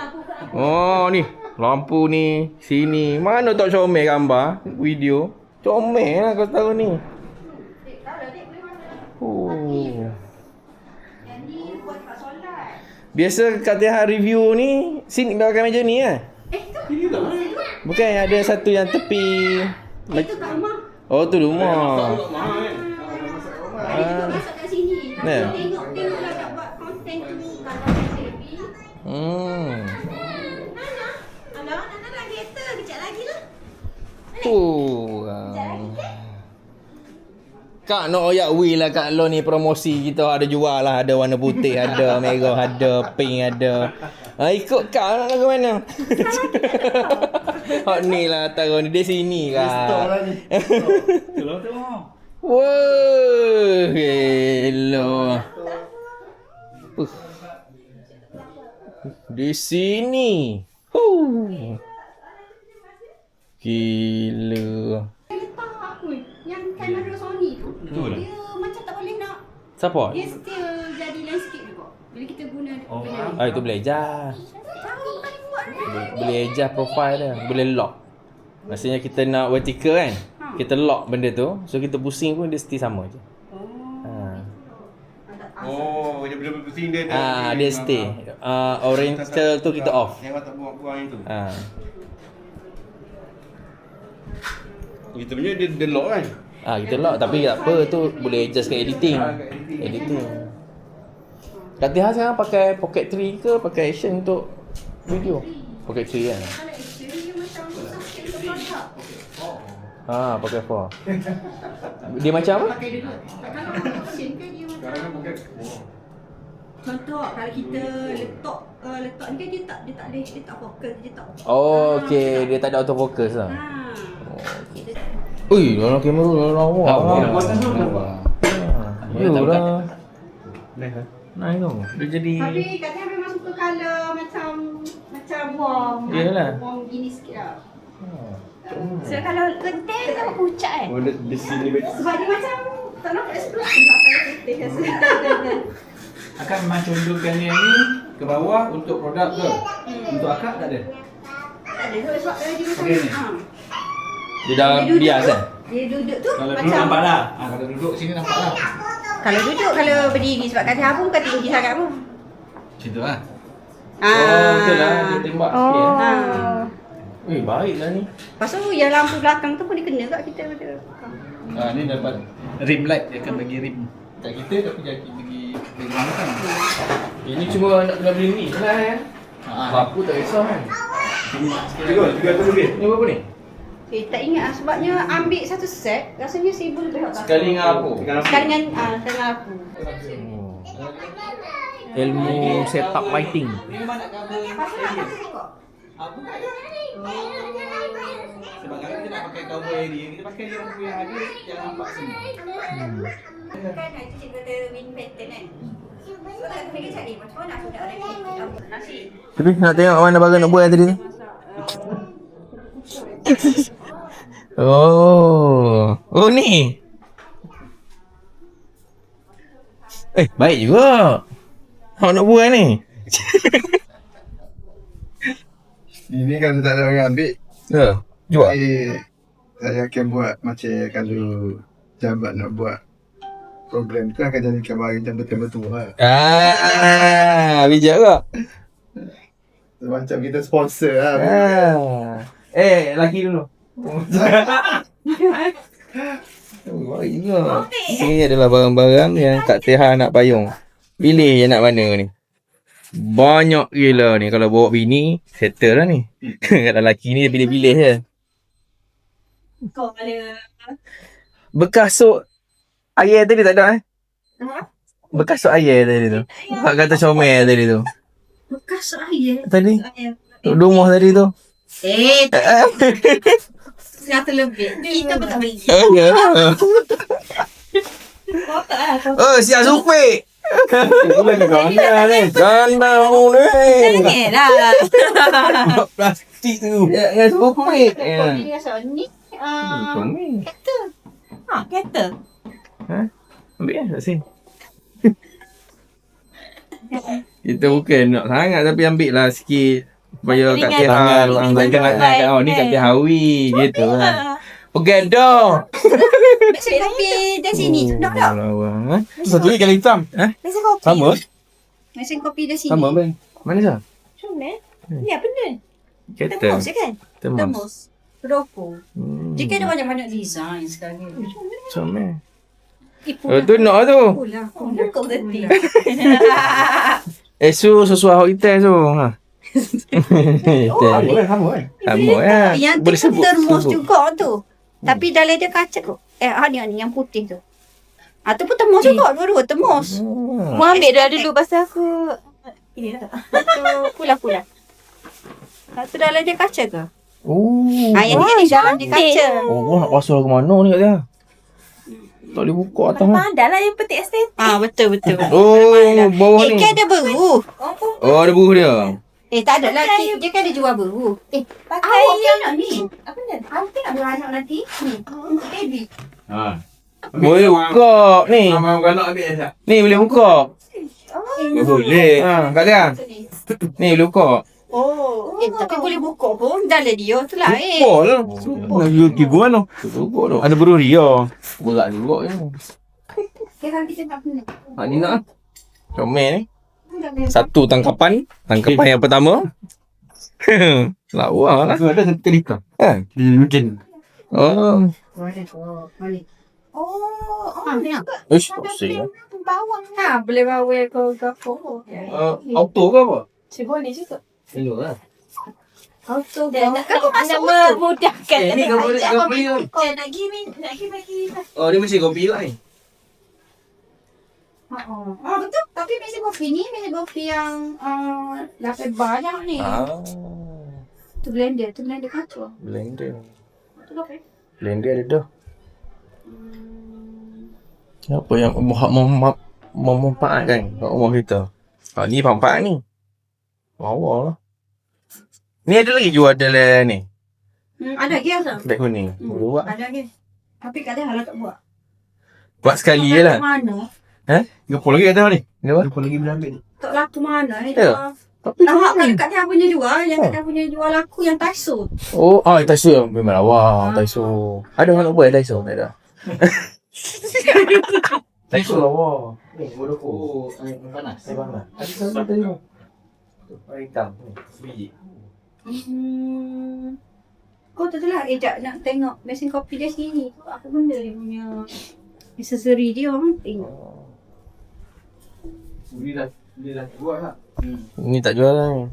Oh ni. Lampu ni. Sini. Mana tak comel gambar. Video. Comel lah kau tahu ni. Oh. Biasa Kak Teha review ni sini belakang meja ni kan? Bukan ada satu yang tepi. Itu kat rumah. Oh tu rumah. Kita masak kat sini. Nah. Tengoklah nak buat konten tu kalau baby. Alah, Nana nak kereta kejap lagi lah. Kak nak oyak wheel lah kat lo ni promosi kita ada jual lah. Ada warna putih, ada merah, ada pink, ada. Ikut kak nak ke mana? Hot ni lah taruh ni. Dia sini kak. Wah, hello. Di sini. Gila. Letak apa? Yang kamera Sony tu. Dia macam tak boleh nak. Support? Dia still jadi landscape juga. Bila kita guna benda ni. Itu boleh adjust. Tahu kan buat ni. Boleh adjust profile dia. Boleh lock. Maksudnya kita nak vertical kan. Kita lock benda tu. So kita pusing pun dia still sama je. Oh, dia bila pusing dia Dia stay. Oriental tu kita off. Yang tak buang-buang itu. Kita punya dia lock kan? Kita lock tapi tak apa tu boleh adjust ke editing. Kak Teha sekarang pakai Pocket 3 ke pakai Action untuk video? Pocket 3 kan? Kalau actually dia macam susah untuk produk. Pakai 4. Dia macam apa? Pakai dulu. Kalau action kan dia macam. Sekarang kan pakai. Contoh kalau kita letak ni kan dia tak fokus, dia tak. Okey, dia tak ada autofocus lah. Kita Ui, dalam kamera lawa. Yalah. Nice tu. Dia jadi tapi katanya memang suka colour macam macam buang. Yalah. Buang gini sikit lah. So kalau genteng tu pucat kan? Oh, di sini Sebab dia macam tak nampak eksplosif lah kalau genteng rasa. Akan memang condongkan yang ni ke bawah untuk produk ke? Untuk akak tak ada? Tak ada sebab kalau dia macam Okey ni. ha. Dia dah Dia duduk bias tu, kan? Dia duduk tu Kalau duduk macam nampak lah. Kalau duduk sini nampak lah. kalau duduk, kalau berdiri sebab katil abang bukan tinggi sangat pun. Macam tu lah. Ah. Oh, betul lah. Dia tembak sikit. Ha. Baik lah ni. Lepas tu yang lampu belakang tu pun dia kena kat kita betul. Ni dapat rim light, dia akan bagi rim kat kita tapi jadi bagi mana kan. Ini cuma nak beli ni je lah kan. Apa tak kisah kan. Tiga tu lebih. Ni berapa ni? Tak ingat lah sebabnya ambil satu set rasanya 1,000 lebih tak. Sekali dengan apa? Sekali dengan aku. Ilmu setup lighting. Memang nak cover area. Apa tak ada? Sebab kalau kita nak pakai cover area, kita pakai yang lampu yang ada yang nampak sini. Kan itu cikgu kata wind pattern kan. So tak fikir cari macam mana aku nak ada nasi. Tapi nak tengok mana baru nak buat tadi tu. Oh ni. Baik juga. Awak nak buat ni. Ini kalau tak ada orang ambil, Ya, jual. saya akan buat macam kalau jabat nak buat program tu akan jadikan barang macam betul-betul lah. Bijak ke? Macam kita sponsor lah. Laki dulu. Baik juga. Ini adalah barang-barang yang tak tahan nak payung. Pilih je nak mana ni. Banyak gila ni. Kalau bawa bini, settle lah ni. Kalau lelaki ni dia pilih-pilih je. Kau ada Bekas sok air tadi tak ada Bekas sok air tadi tu. Pak kata comel tadi tu. bekas air. Tadi. Rumah tadi tu. 100 lebih. Kita pun tak beli. Ya. Kotak lah. Oh, siap supik. Ganda ni. Ganda mu ni. Jangan lah. Plastik tu. Ya, supik. Dia rasa ni. Comel. Kereta. Kereta. Ambil lah kat sini. Kita bukan nak sangat tapi ambil lah sikit. Supaya kat Teh Hawi. Ni kat Teh Hawi. Gitu lah. Pegang dah. Mesin kopi dari sini. Dah tak? Satu lagi kali hitam. Mesin kopi. Sama? Mesin kopi dari sini. Sama bang. Mana sah? Macam mana? Ni apa ni? Kereta. Termos je kan? Termos. Termos. Rokok. Dia kan ada banyak-banyak design sekarang ni. Comel. Tu nak tu. Pula. Kau berhenti. Sesuai hotel tu. Sama kan? Sama ya. Yang tu pun termos juga tu. Tapi dalam dia kaca tu. Ni yang putih tu. Tu pun termos juga. Dua-dua termos. Mu ambil dah dulu pasal aku. Ini dah. Tu pula-pula. Tu dalam dia kaca ke? Oh. Yang ni dalam dia kaca. Oh, nak pasal ke mana ni kat dia? Tak boleh buka atas. Pandai lah yang petik estetik. Betul. Oh, bawah ni. Kan ada beru. Oh, ada buruh dia. Tak ada lagi. Dia kan ada jual beru. Pakai yang ni. Apa ni? Awak nak beranak nanti? Ni. Baby. Boleh buka ni. Abang nak ambil tak? Ni boleh buka. Boleh. Kat dia. Ni boleh buka. Tapi boleh buka pun. Dalam dia tu lah. Buka lah. Nak jual tiga mana? Buka tu. Ada buruh dia. Berat juga je. Kalau kita nak benda. Ni nak. Comel ni. Satu tangkapan. Tangkapan yang pertama. Lawa lah. Ada satu liter. Mungkin. Oh. Ni lah. Pusing. bawang. Boleh bawa ke gafo. Auto ke apa? Boleh juga. Tengok lah. Auto Dah gafo. nak masuk Memudahkan. Ni kau boleh kopi tu. Nak bagi. Oh, ni mesti kopi lah ni. Betul. Tapi mesin kopi ni mesin kopi yang 8 bar yang ni. Tu blender kacau. Blender. Tu apa? Blender ada dah. Apa yang memanfaatkan kat rumah kita? Ni manfaat ni. Bawa lah. Ni ada lagi jual dalam ni. Ada lagi ada. Beg kuning. Buat. Ada lagi. Tapi kadang halang tak buat. Buat sekali je lah. Mana? Gepul lagi kat ni. Kenapa? Gepul lagi berambit. Tak laku mana ni. Ya. Tapi Tahap kan kat dia punya jual. Yang kat dia punya jual laku yang Taiso. Oh, Taiso memang lawa. Taiso. Ada orang nak buat Taiso? Tak ada. Taiso lawa. Ni, bodoh ko. Air panas. Air panas. Ada sambal tadi tu. Air hitam. Ni, sebiji. Kau tak tahu lah Ejak nak tengok mesin kopi dia sini. Apa benda dia punya accessory dia orang tengok. Dia dah buat lah. Ni tak jual lah.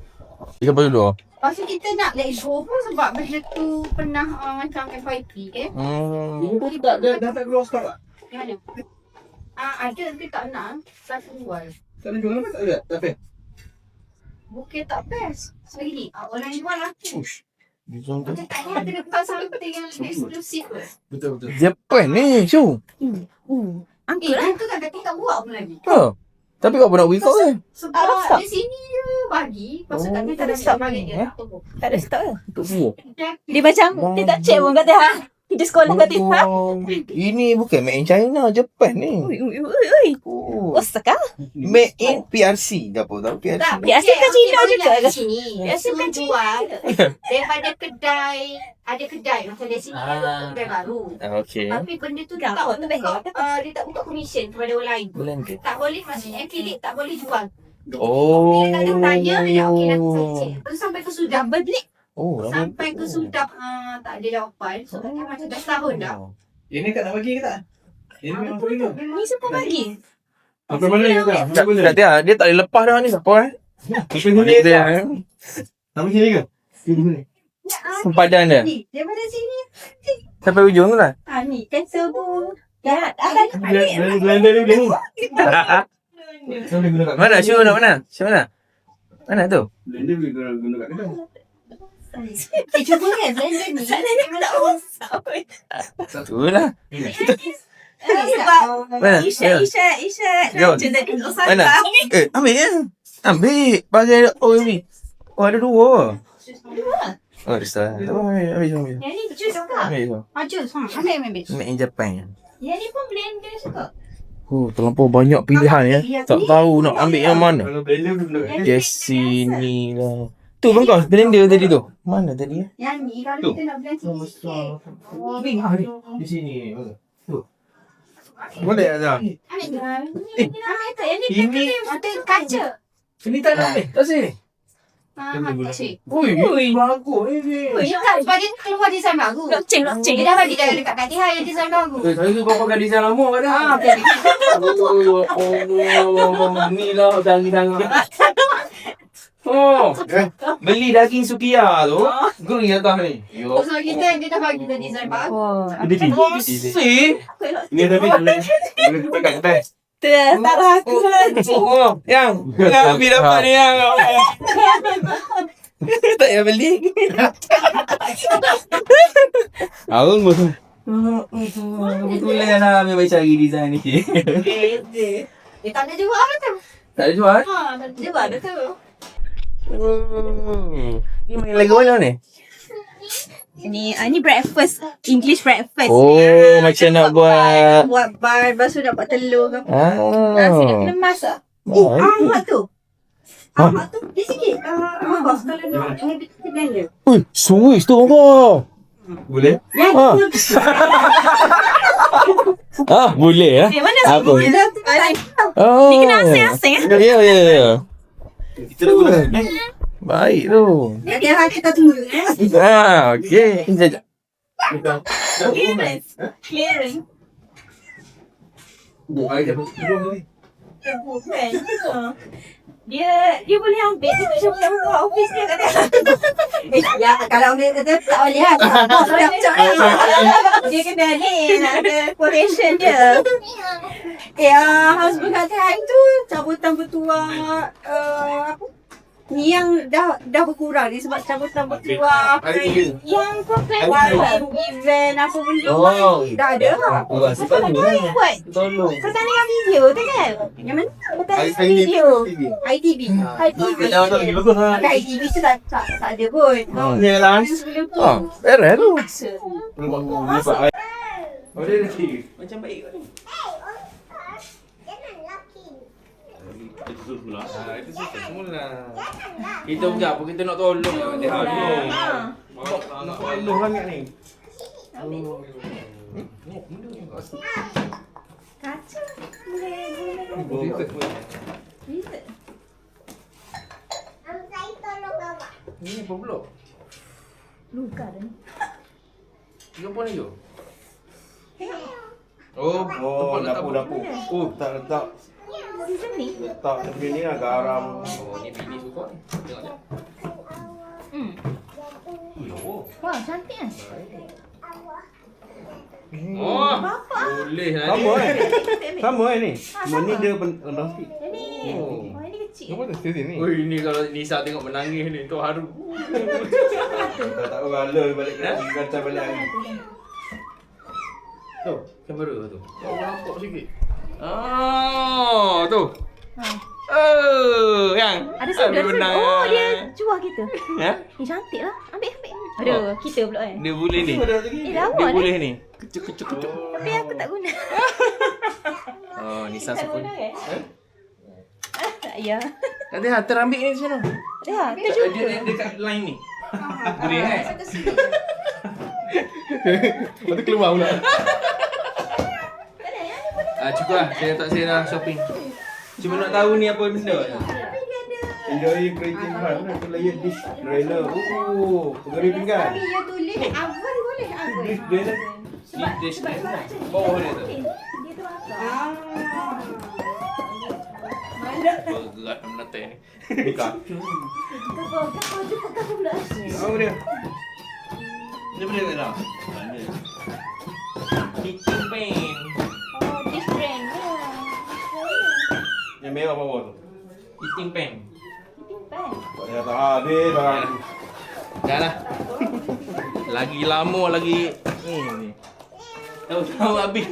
Ikan pasal dulu. Lepas tu kita nak let go pun sebab benda tu pernah macam FYP ke. Ini pun dah tak keluar stok tak? Yang mana? Ada tapi tak nak. Tak jual. Tak ada jual apa tak ada? Tak fair. Bukan tak best. Selagi ni orang jual aku. Macam Macam tak ada depan something yang eksklusif ke. Betul. Japan ni, Syu. Angkat lah tu kan kata tak buat pun lagi. Tapi kau pernah wake up kan? Sebab di sini je bagi. Lepas tu kata tak ada stok bagi dia. Tak ada stok ke? Untuk buah. Dia macam, dia tak check pun kata ha. Kita sekolah kata ha. Ini bukan made in China, Japan ni. Ui. Osaka? Made in PRC. Dah apa tahu PRC. Tak, Biasa kan Cina juga ke? Sini. Biasa kan jual daripada kedai. Ada kedai macam di sini ada kedai baru. Okay. Tapi benda tu Dah, tak tu best. dia tak buka komisen kepada orang lain. Boleh ke? Tak boleh maksudnya affiliate tak boleh jual. Oh. Bila kata tanya dia okey nanti saya check. Lepas tu sampai ke sudah belik. Oh, Sampai ke sudah tak ada jawapan. So kan macam dah setahun dah. Ini kat nak bagi ke tak? Ini memang boleh ke? Ni siapa bagi? Apa mana yang kata? tak dia tak boleh lepas dah ni siapa Apa sini ke? Sama sini ke? Sini. Sempadan dia. Ni, daripada sini. Sampai ujung tu lah. Ni kan serbu. Ya, Blender ni. Boleh guna kat Mana? Syu nak mana? Syu mana? Mana tu? blender boleh guna kat kedai. Cuba kan blender ni. Memang tak rosak. Tu lah. sebab Mana? Isyak. Jom. Mana? Ambil je. Ambil. Pakai ni. Oh, ada dua. Oh, ada salah. Ambil. Yang ni jus juga. Ambil. Jus. Ambil. Made in Japan. Yang ni pun blender juga. Oh, terlampau banyak pilihan ya. Tak tahu nak ambil yang mana. Kalau blender boleh guna kat kedai. Di sini lah. Tu bang kau, blender tadi tu. Mana tadi? Yang ni kalau kita nak blend sini. Di sini. Boleh tak? Ambil tu. Yang ni ada kaca. Sini tak nak ambil. Tak sini. Cik. Ui, bagus ni. Sebab dia keluar design baru. Blockchain. Dia dah bagi dah dekat Katiha yang design baru. Saya tu kau pakai design lama kat dah. Okay. Oh, ni lah tangan. Oh, beli daging sukiya tu. Gurung atas ni. Yo. So kita dia dah bagi dah design baru. Si. Ini tapi boleh pakai kedai. Tak laku. Oh, yang ambil dapat ni yang. Tak payah beli. Arung pun. Betulan lah memang cari design ni. Dia tak ada jual tu. Tak ada jual? Tak ada jual tu. Ni main lagu mana ni? Ni breakfast. English breakfast. Oh, macam nak buat. Buat bar, lepas tu nak buat telur ke apa. Nasi nak kena masak. Ahmad tu. Ahmad tu dia sikit. Bos kalau nak habit blender. Ui, Swiss tu kau. Boleh? Boleh ya. Mana Apa? sebut? Oh. Ni kena asing-asing. Ya. Kita dah guna. Baik tu. Nanti kita tunggu. Okey. Sekejap. Clearance. Dia boleh ambil. Dia macam buat office dia kata. Ya, kalau dia kata tak boleh lah. Dia kena ni nak ada quotation dia. Husband kata hari tu cabutan bertuah apa? Ni yang dah berkurang ni sebab cabut-cabut keluar. Yang event apa benda. Dah ada. Sebab kau buat pertandingan video tu kan? Yang mana? Pertandingan video. ITV. Tapi ITV tu tak ada pun. Yalah. Sebelum tu. Beres tu. Macam baik kot ni. Itu pula. Itu susah semula. Kita bukan apa, kita nak tolong. Nak tolong sangat ni. Kaca. Boleh. Bisa. Ni apa pula? Luka dah ni. 30 lagi. Oh, dapur. Oh, letak. Season ni? Letak tepi ni lah garam. Oh, ni bini suka ni. Tengok je. Wah, cantik kan? Oh, boleh lah ni. Sama ni. Cuma ni dia rendang sikit. Ini. Oh. Oh, ini kecil. Apa tu sini? Oi, ni kalau Nisa tengok menangis ni, tu haru. Tak rala balik kacau balik lagi. Tu, kamera tu. Kau nampak sikit. Tu. Yang. Ada sudah. Oh, dia jual kita. Ya? Ni cantik lah. Ambil. Aduh, kita pula kan. Dia boleh ni. Lawa Dia ni. boleh ni. Kecuk. Tapi aku tak guna. Oh, Nisa suka. Tak ya. Tak ada terambil ni macam mana? Dah, terjumpa. Dia dekat line ni. Boleh kan? Lepas tu keluar pula. Cukup lah. Saya dah shopping. Cuma nak tahu ni apa benda. Enjoy creating fun. Aku layer dish trailer. Oh, pegari pinggan. Tapi dia tulis oven boleh oven. Dish trailer. Ni dish ni. Bawah dia tu. Dia tu apa? Bergerak dalam natai ni. Buka. Kau jumpa kau pula. Apa dia? Ni boleh tak dah? Kitchen paint. Oh, different. Yang merah bawah tu. Kitchen paint. Tak payah tak habis dah. Dah lah. Lagi lama lagi ni. Tahu habis.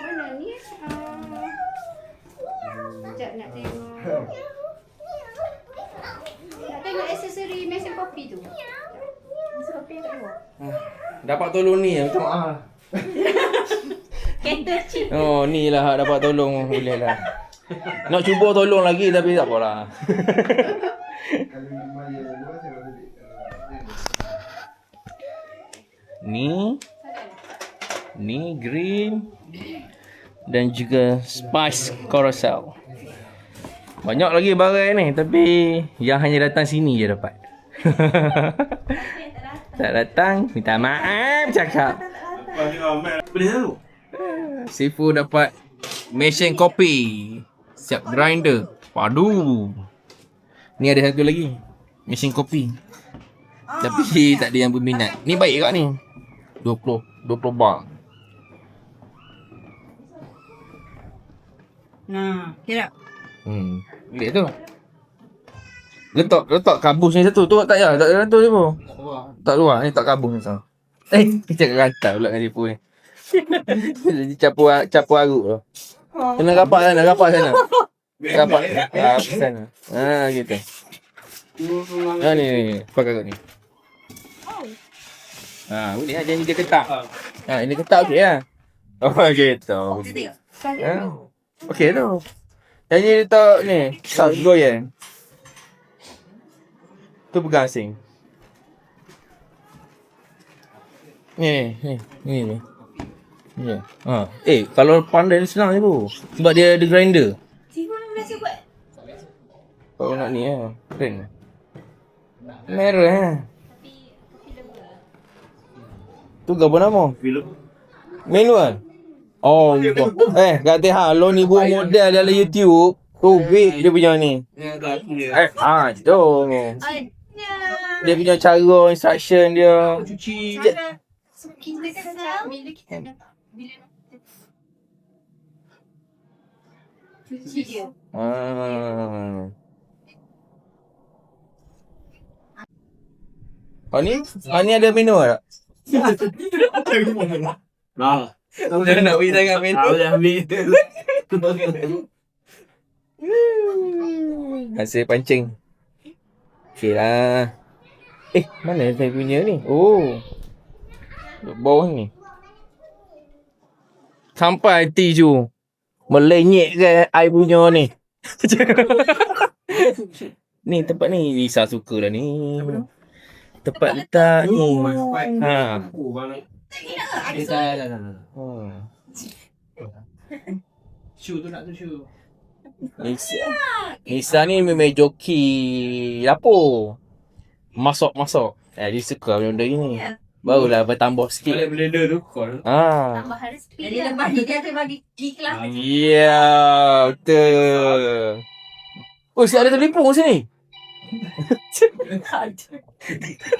Mana ni? Sekejap nak tengok. Nak tengok aksesori mesin kopi tu. Mesin kopi yang kat luar. Dapat tolong ni minta maaf. Kereta cik. Oh, ni lah hak dapat tolong boleh lah. Nak cuba tolong lagi tapi tak apalah. Ni green dan juga spice carousel. Banyak lagi barang ni tapi yang hanya datang sini je dapat. Tak datang, minta maaf cakap. Boleh tahu? Sifu dapat mesin kopi. Siap grinder. Padu. Ni ada satu lagi. Mesin kopi. Tapi tak ada yang berminat. Ni baik kat ni. 20 bar. Nah, kira. Boleh tu. Letak kabus ni satu. Tu tak payah. Tak ada tu Sifu. Tak luar. Ni tak kabus ni sama. Cakap rantai pula dengan Sifu ni. Jadi capu aruk tu. Kena rapat sana. Rapat sana. Gitu. Ni. Pakai kat ni. Boleh lah janji dia ketak. Ini ketak okey lah. Oh gitu. Okey tu. Janji dia letak ni. Tak goyang. Tu pegang asing. Ni. Ya. Kalau pandai ni senang je tu. Sebab dia ada grinder. Siapa yang biasa buat? Kalau nak ni keren. Merah tu gambar nama? Manual. Oh, gitu. Kata lo ni buat model dalam YouTube. Tu big dia punya ni. Tu ni. Dia punya cara instruction dia. Cuci. Kita kata bila kita cuci dia. ni ada menu tak? Dia nak bagi sangat menu. Hasil pancing. Okey lah. Mana saya punya ni? Oh. Bawah ni. Sampai hati tu. Melenyek ke I punya ni. Ni tempat ni Lisa suka lah ni. Tempat letak ni. Ha. Shoe tu nak tu shoe. Lisa ni memang joki dapur. Masak. Dia suka benda ni. Barulah bertambah sikit. Kalau blender tu call. Tambahan sikit. Jadi lepas ni dia akan bagi ikhlas. Ya, betul. Oh, si ada telefon sini.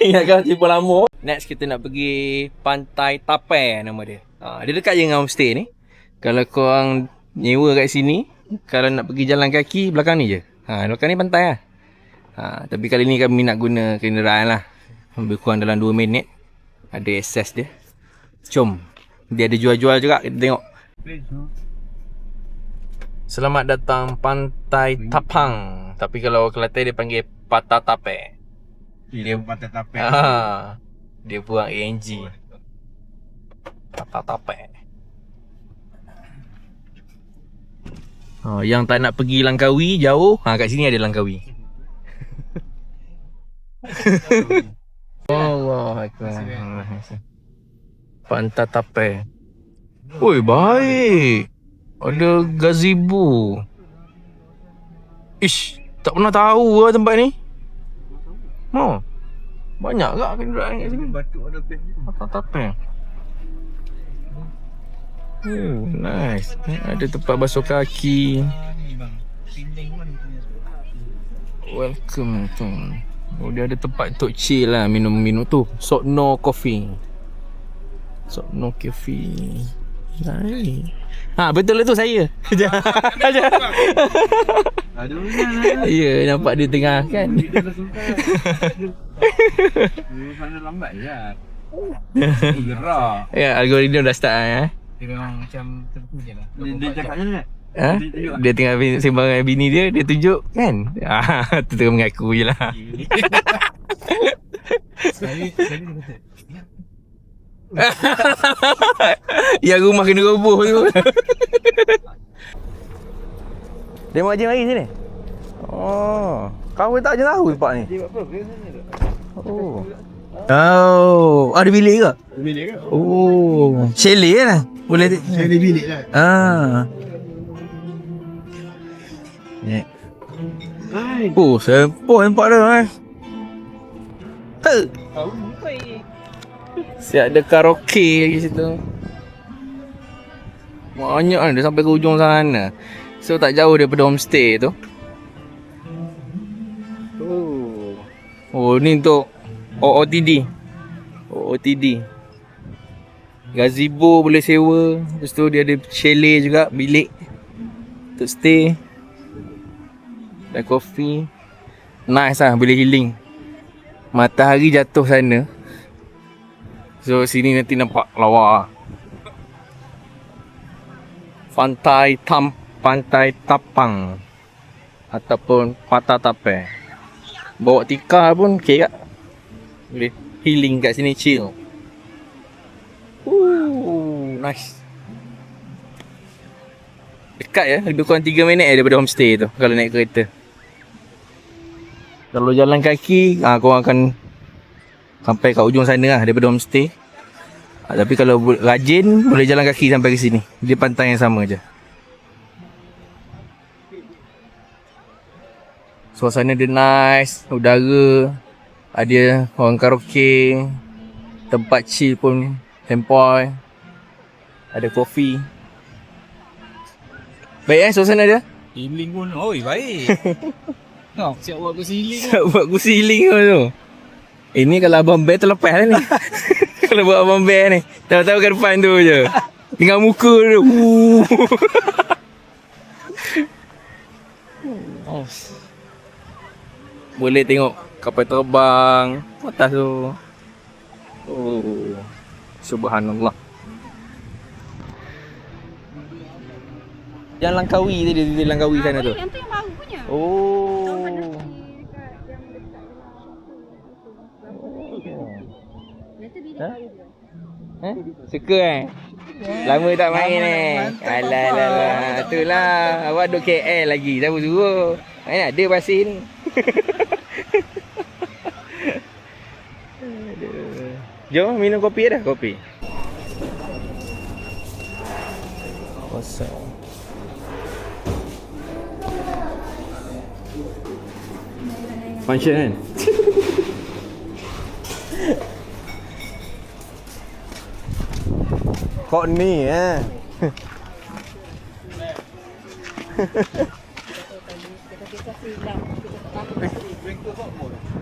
Ingatkan telefon lama. Next kita nak pergi Pantai Tapai nama dia. Dia dekat je dengan homestay ni. Kalau korang nyewa kat sini, kalau nak pergi jalan kaki, belakang ni je. Belakang ni pantai lah. Tapi kali ni kami nak guna kenderaan lah. Lebih kurang dalam 2 minit. Ada akses dia. Jom. Dia ada jual-jual juga. Kita tengok. Selamat datang Pantai Tapang. Tapi kalau Kelantan dia panggil Patah Tapai. Dia Pantai Tapai. Dia buang ANG. Patah Tapai. Yang tak nak pergi Langkawi jauh, kat sini ada Langkawi. Allah Akbar. Pantai Tapai. Oi, baik. Ada gazebo. Ish, tak pernah tahu lah tempat ni. Banyak tak kenderaan kat sini? Batuk ada pen. Pantai Tapai. Nice. Ada tempat basuh kaki. Welcome tu. Dia ada tempat untuk chill lah, minum-minum tu. Sokno Coffee. Nice. Betul lah tu saya. Ada mana? Ya, nampak dia tengah kan. Dia suka. Mana lambat je. Gerak. Ya, algoritma dah start ya. Dia memang macam terpu je lah. Dia cakap macam mana? Dia tengah sembang dengan bini dia tunjuk kan. Tu tengah mengaku je lah. Sekali dia kata, yang rumah kena roboh tu. Dia mau je mari sini. Kau tak je tahu tempat ni. Dia buat program sana tu. Ada bilik ke? Bilik ke? Chalet lah. Boleh Jadi bilik lah. Sempoi nampak dah siap ada karaoke lagi situ. Banyak kan, dia sampai ke ujung sana. So tak jauh daripada homestay tu. Ni untuk OOTD. Gazebo boleh sewa. Lepas tu dia ada chalet juga, bilik untuk stay. Dan kopi. Nice lah, boleh healing. Matahari jatuh sana. So sini nanti nampak lawa. Pantai Tapang ataupun Patah Tapai. Bawa tikar pun okey tak? Boleh healing kat sini, chill. Nice. Dekat ya, lebih kurang 3 minit daripada homestay tu kalau naik kereta. Kalau jalan kaki, korang akan sampai kat ujung sana lah daripada homestay. Tapi kalau rajin, boleh jalan kaki sampai ke sini. Dia pantai yang sama je. Suasana dia nice, udara, ada orang karaoke, tempat chill pun sempoi, ada kopi. Baik suasana dia? healing pun. Baik. Siap buat kursi healing. Siap buat kursi healing tu. Ini kalau Abang Bear terlepas lah ni. Kalau buat Abang Bear ni, tahu-tahu kat depan tu je. Tinggal muka tu. Boleh tengok kapal terbang atas tu. Oh, subhanallah. Yang Langkawi tadi, dia Langkawi sana tu. Yang tu yang baru punya. Oh. Suka Lama tak main Alah. Itulah. Awak duduk KL lagi. Siapa suruh? Mana ada pasir ni. Aduh. Jom minum kopi dah. Kopi. Kosong. Function kan? Kok ni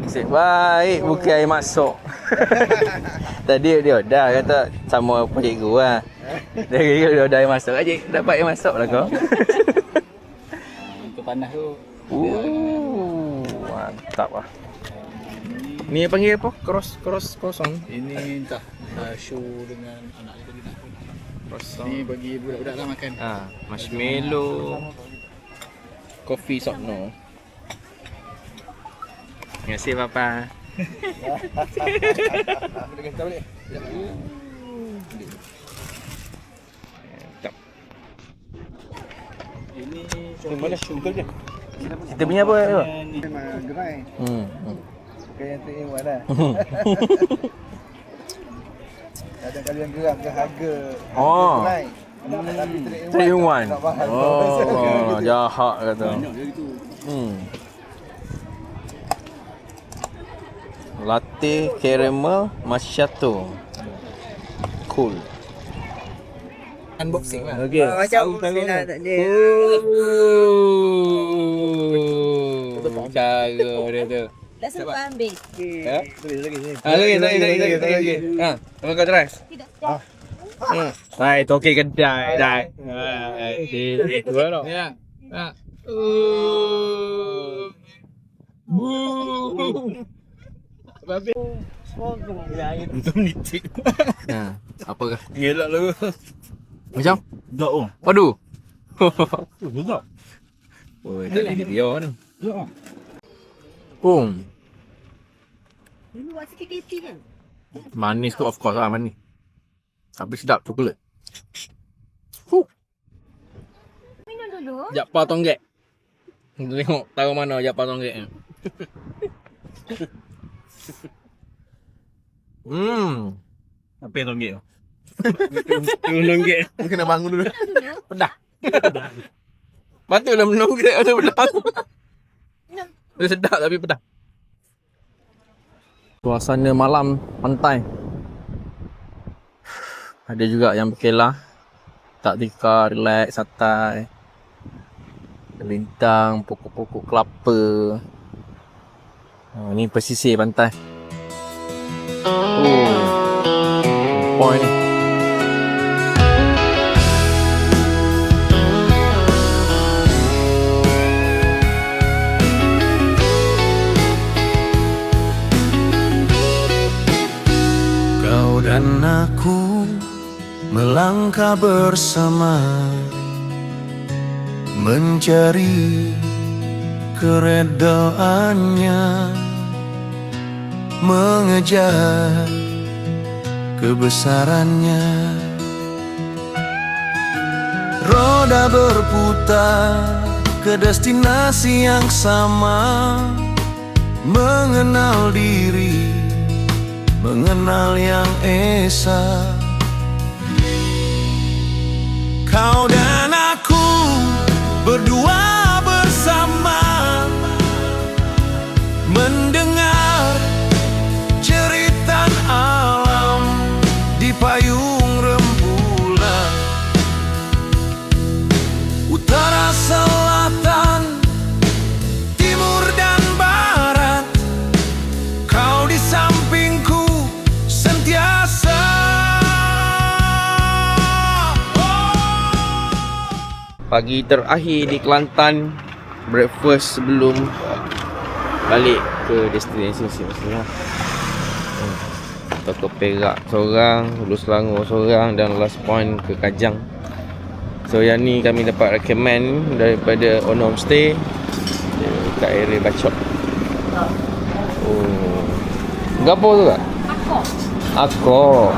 Nasib baik bukan air masuk. Tadi dia dah kata sama apa cikgu lah. Dia kira dia air masuk aja. Dapat air masuk lah kau. Untuk panas tu. Mantap lah. Ni panggil apa? Cross kosong. Ini entah show dengan anak dia tadi nak. Kosong. Ni bagi budak-budak lah makan. Marshmallow. Coffee Sopno. Terima kasih Papa. Mantap. Ini mana sugar dia? Kita punya apa? Ni memang gerai. Bukan yang 3 in 1 lah. Kadang-kadang yang geram ke harga. Oh. Gerai. Tapi 3 in 1. tak mahal. Oh, jahat kata. Latte caramel macchiato. Cool. Unboxing lah. Okey. Macam nak tak ada. Cara dia tu. Tak sempat ambil. Lagi. Apa kau try? Hai, toke kedai. Dah. Itu lah. Ya. Itu menitik. Apa kah? Gelak lah. Macam? Tak oh. Waduh. Gelak. Oh, tadi dia ni. Ya. Ini buat sikit kan? Manis tu of course lah manis. Tapi sedap coklat. Minum dulu. Jakpa tonggek. Tengok tahu mana Jakpa tonggek ni. Apa yang tonggek tu? Tonggek. Kena bangun dulu. Pedah. Patutlah menonggek atau pedah. Dia sedap tapi pedah. Suasana malam pantai. Ada juga yang berkelah. Tak tikar, relax, santai. Lintang, pokok-pokok kelapa. Ni pesisir pantai. Point ni. Kau dan aku melangkah bersama, mencari keredaannya, mengejar kebesarannya. Roda berputar ke destinasi yang sama, mengenal diri, mengenal yang esa. Kau dan aku berdua bersama, mendengar cerita alam di payung rembulan. Utara, selatan, timur dan barat, kau di sampingku sentiasa. Pagi terakhir di Kelantan, breakfast sebelum balik ke destinasi masing-masing lah. Toko Perak seorang, Hulu Selangor seorang, dan last point ke Kajang. So yang ni kami dapat recommend daripada owner homestay dekat area Bacok. Oh, gapo tu tak? Akor.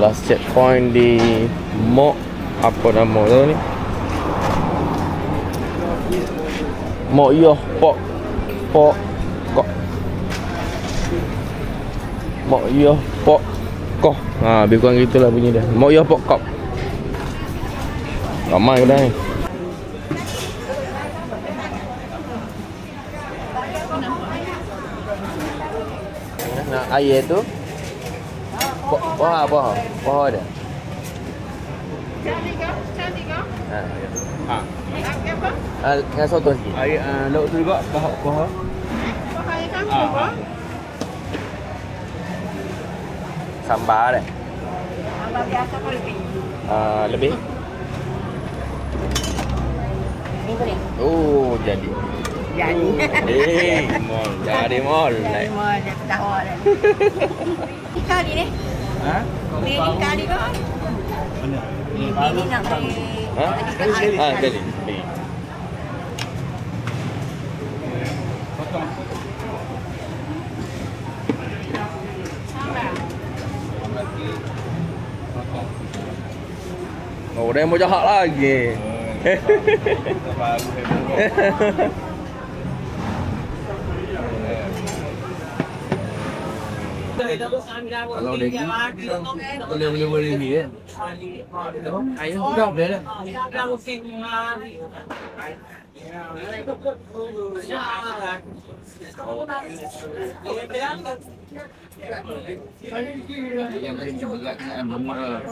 Last checkpoint di Mok, apa nama tu ni? Mok Yoh Pok Kok. Mok Yoh Pok Kok. Lebih kurang gitulah bunyi dia. Mok Yoh Pok Kok. Ramai kedai ni. Nak air tu Pohon ada. Dengan soto sikit. Air lauk tu juga pohon. Sambar dah. Abang biasa kau lebih. Lebih. Ni boleh. Oh, jadi. Mall. Jadi mall. Mall dia tahu dah. Ika ni ni. Ni ika ni kau. Ni nak beli. Jadi. Oh, dia mau jahat lagi. Kalau dia boleh ni kan. Ayah sudah boleh dah. Yang paling berat kan lemak.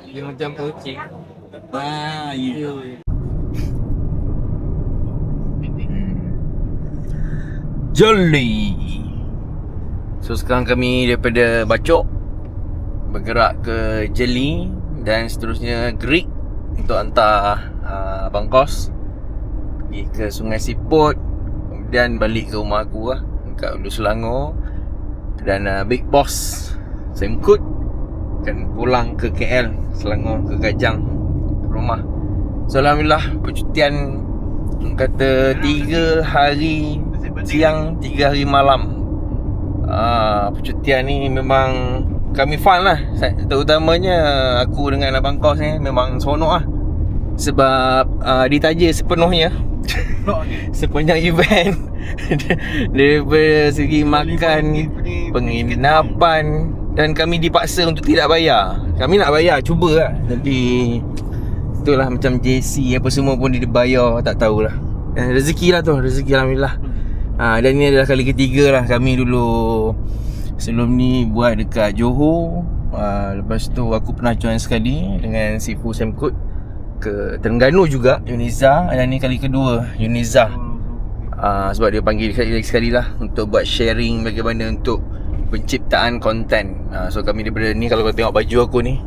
Dia macam kucing. Ya. Jeli. So sekarang kami daripada Bacok bergerak ke Jeli dan seterusnya Greek untuk hantar Abang Kos pergi ke Sungai Siput, kemudian balik ke rumah aku kat Hulu Selangor, dan Big Boss Semkut akan pulang ke KL, Selangor ke Kajang rumah. So alhamdulillah percutian kata 3 hari siang 3 hari malam. Percutian ni memang kami fun lah. Terutamanya aku dengan Abang Kos ni memang seronok lah. Sebab ditaja sepenuhnya sepanjang event. Daripada segi makan, penginapan, dan kami dipaksa untuk tidak bayar. Kami nak bayar, cuba lah, tapi itulah macam JC apa semua pun dia bayar, tak tahulah. Rezeki lah tu, rezeki alhamdulillah. Dan ni adalah kali ketiga lah kami dulu. Sebelum ni buat dekat Johor. Lepas tu aku pernah join sekali dengan Sifu Semkut ke Terengganu juga, Yuniza. Dan ni kali kedua Yuniza. Sebab dia panggil sekali lah untuk buat sharing bagaimana untuk penciptaan konten. So kami daripada ni, kalau kau tengok baju aku ni,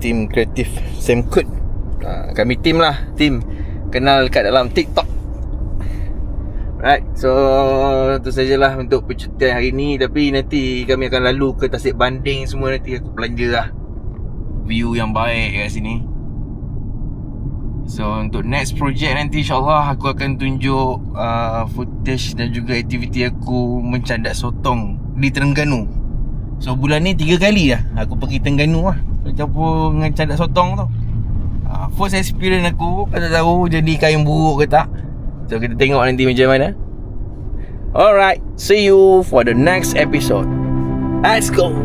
tim kreatif Semkut. Kami tim lah, tim kenal kat dalam TikTok. Right, so itu sajalah untuk percutian hari ni. Tapi nanti kami akan lalu ke Tasik Banding semua. Nanti aku belanja lah view yang baik kat sini. So untuk next project nanti insyaAllah aku akan tunjuk footage dan juga aktiviti aku mencadat sotong di Terengganu. So bulan ni 3 kali lah aku pergi Terengganu lah, campur dengan cadat sotong tu. First experience aku, tak tahu jadi kain buruk ke tak. So kita tengok nanti macam mana. Alright, see you for the next episode. Let's go.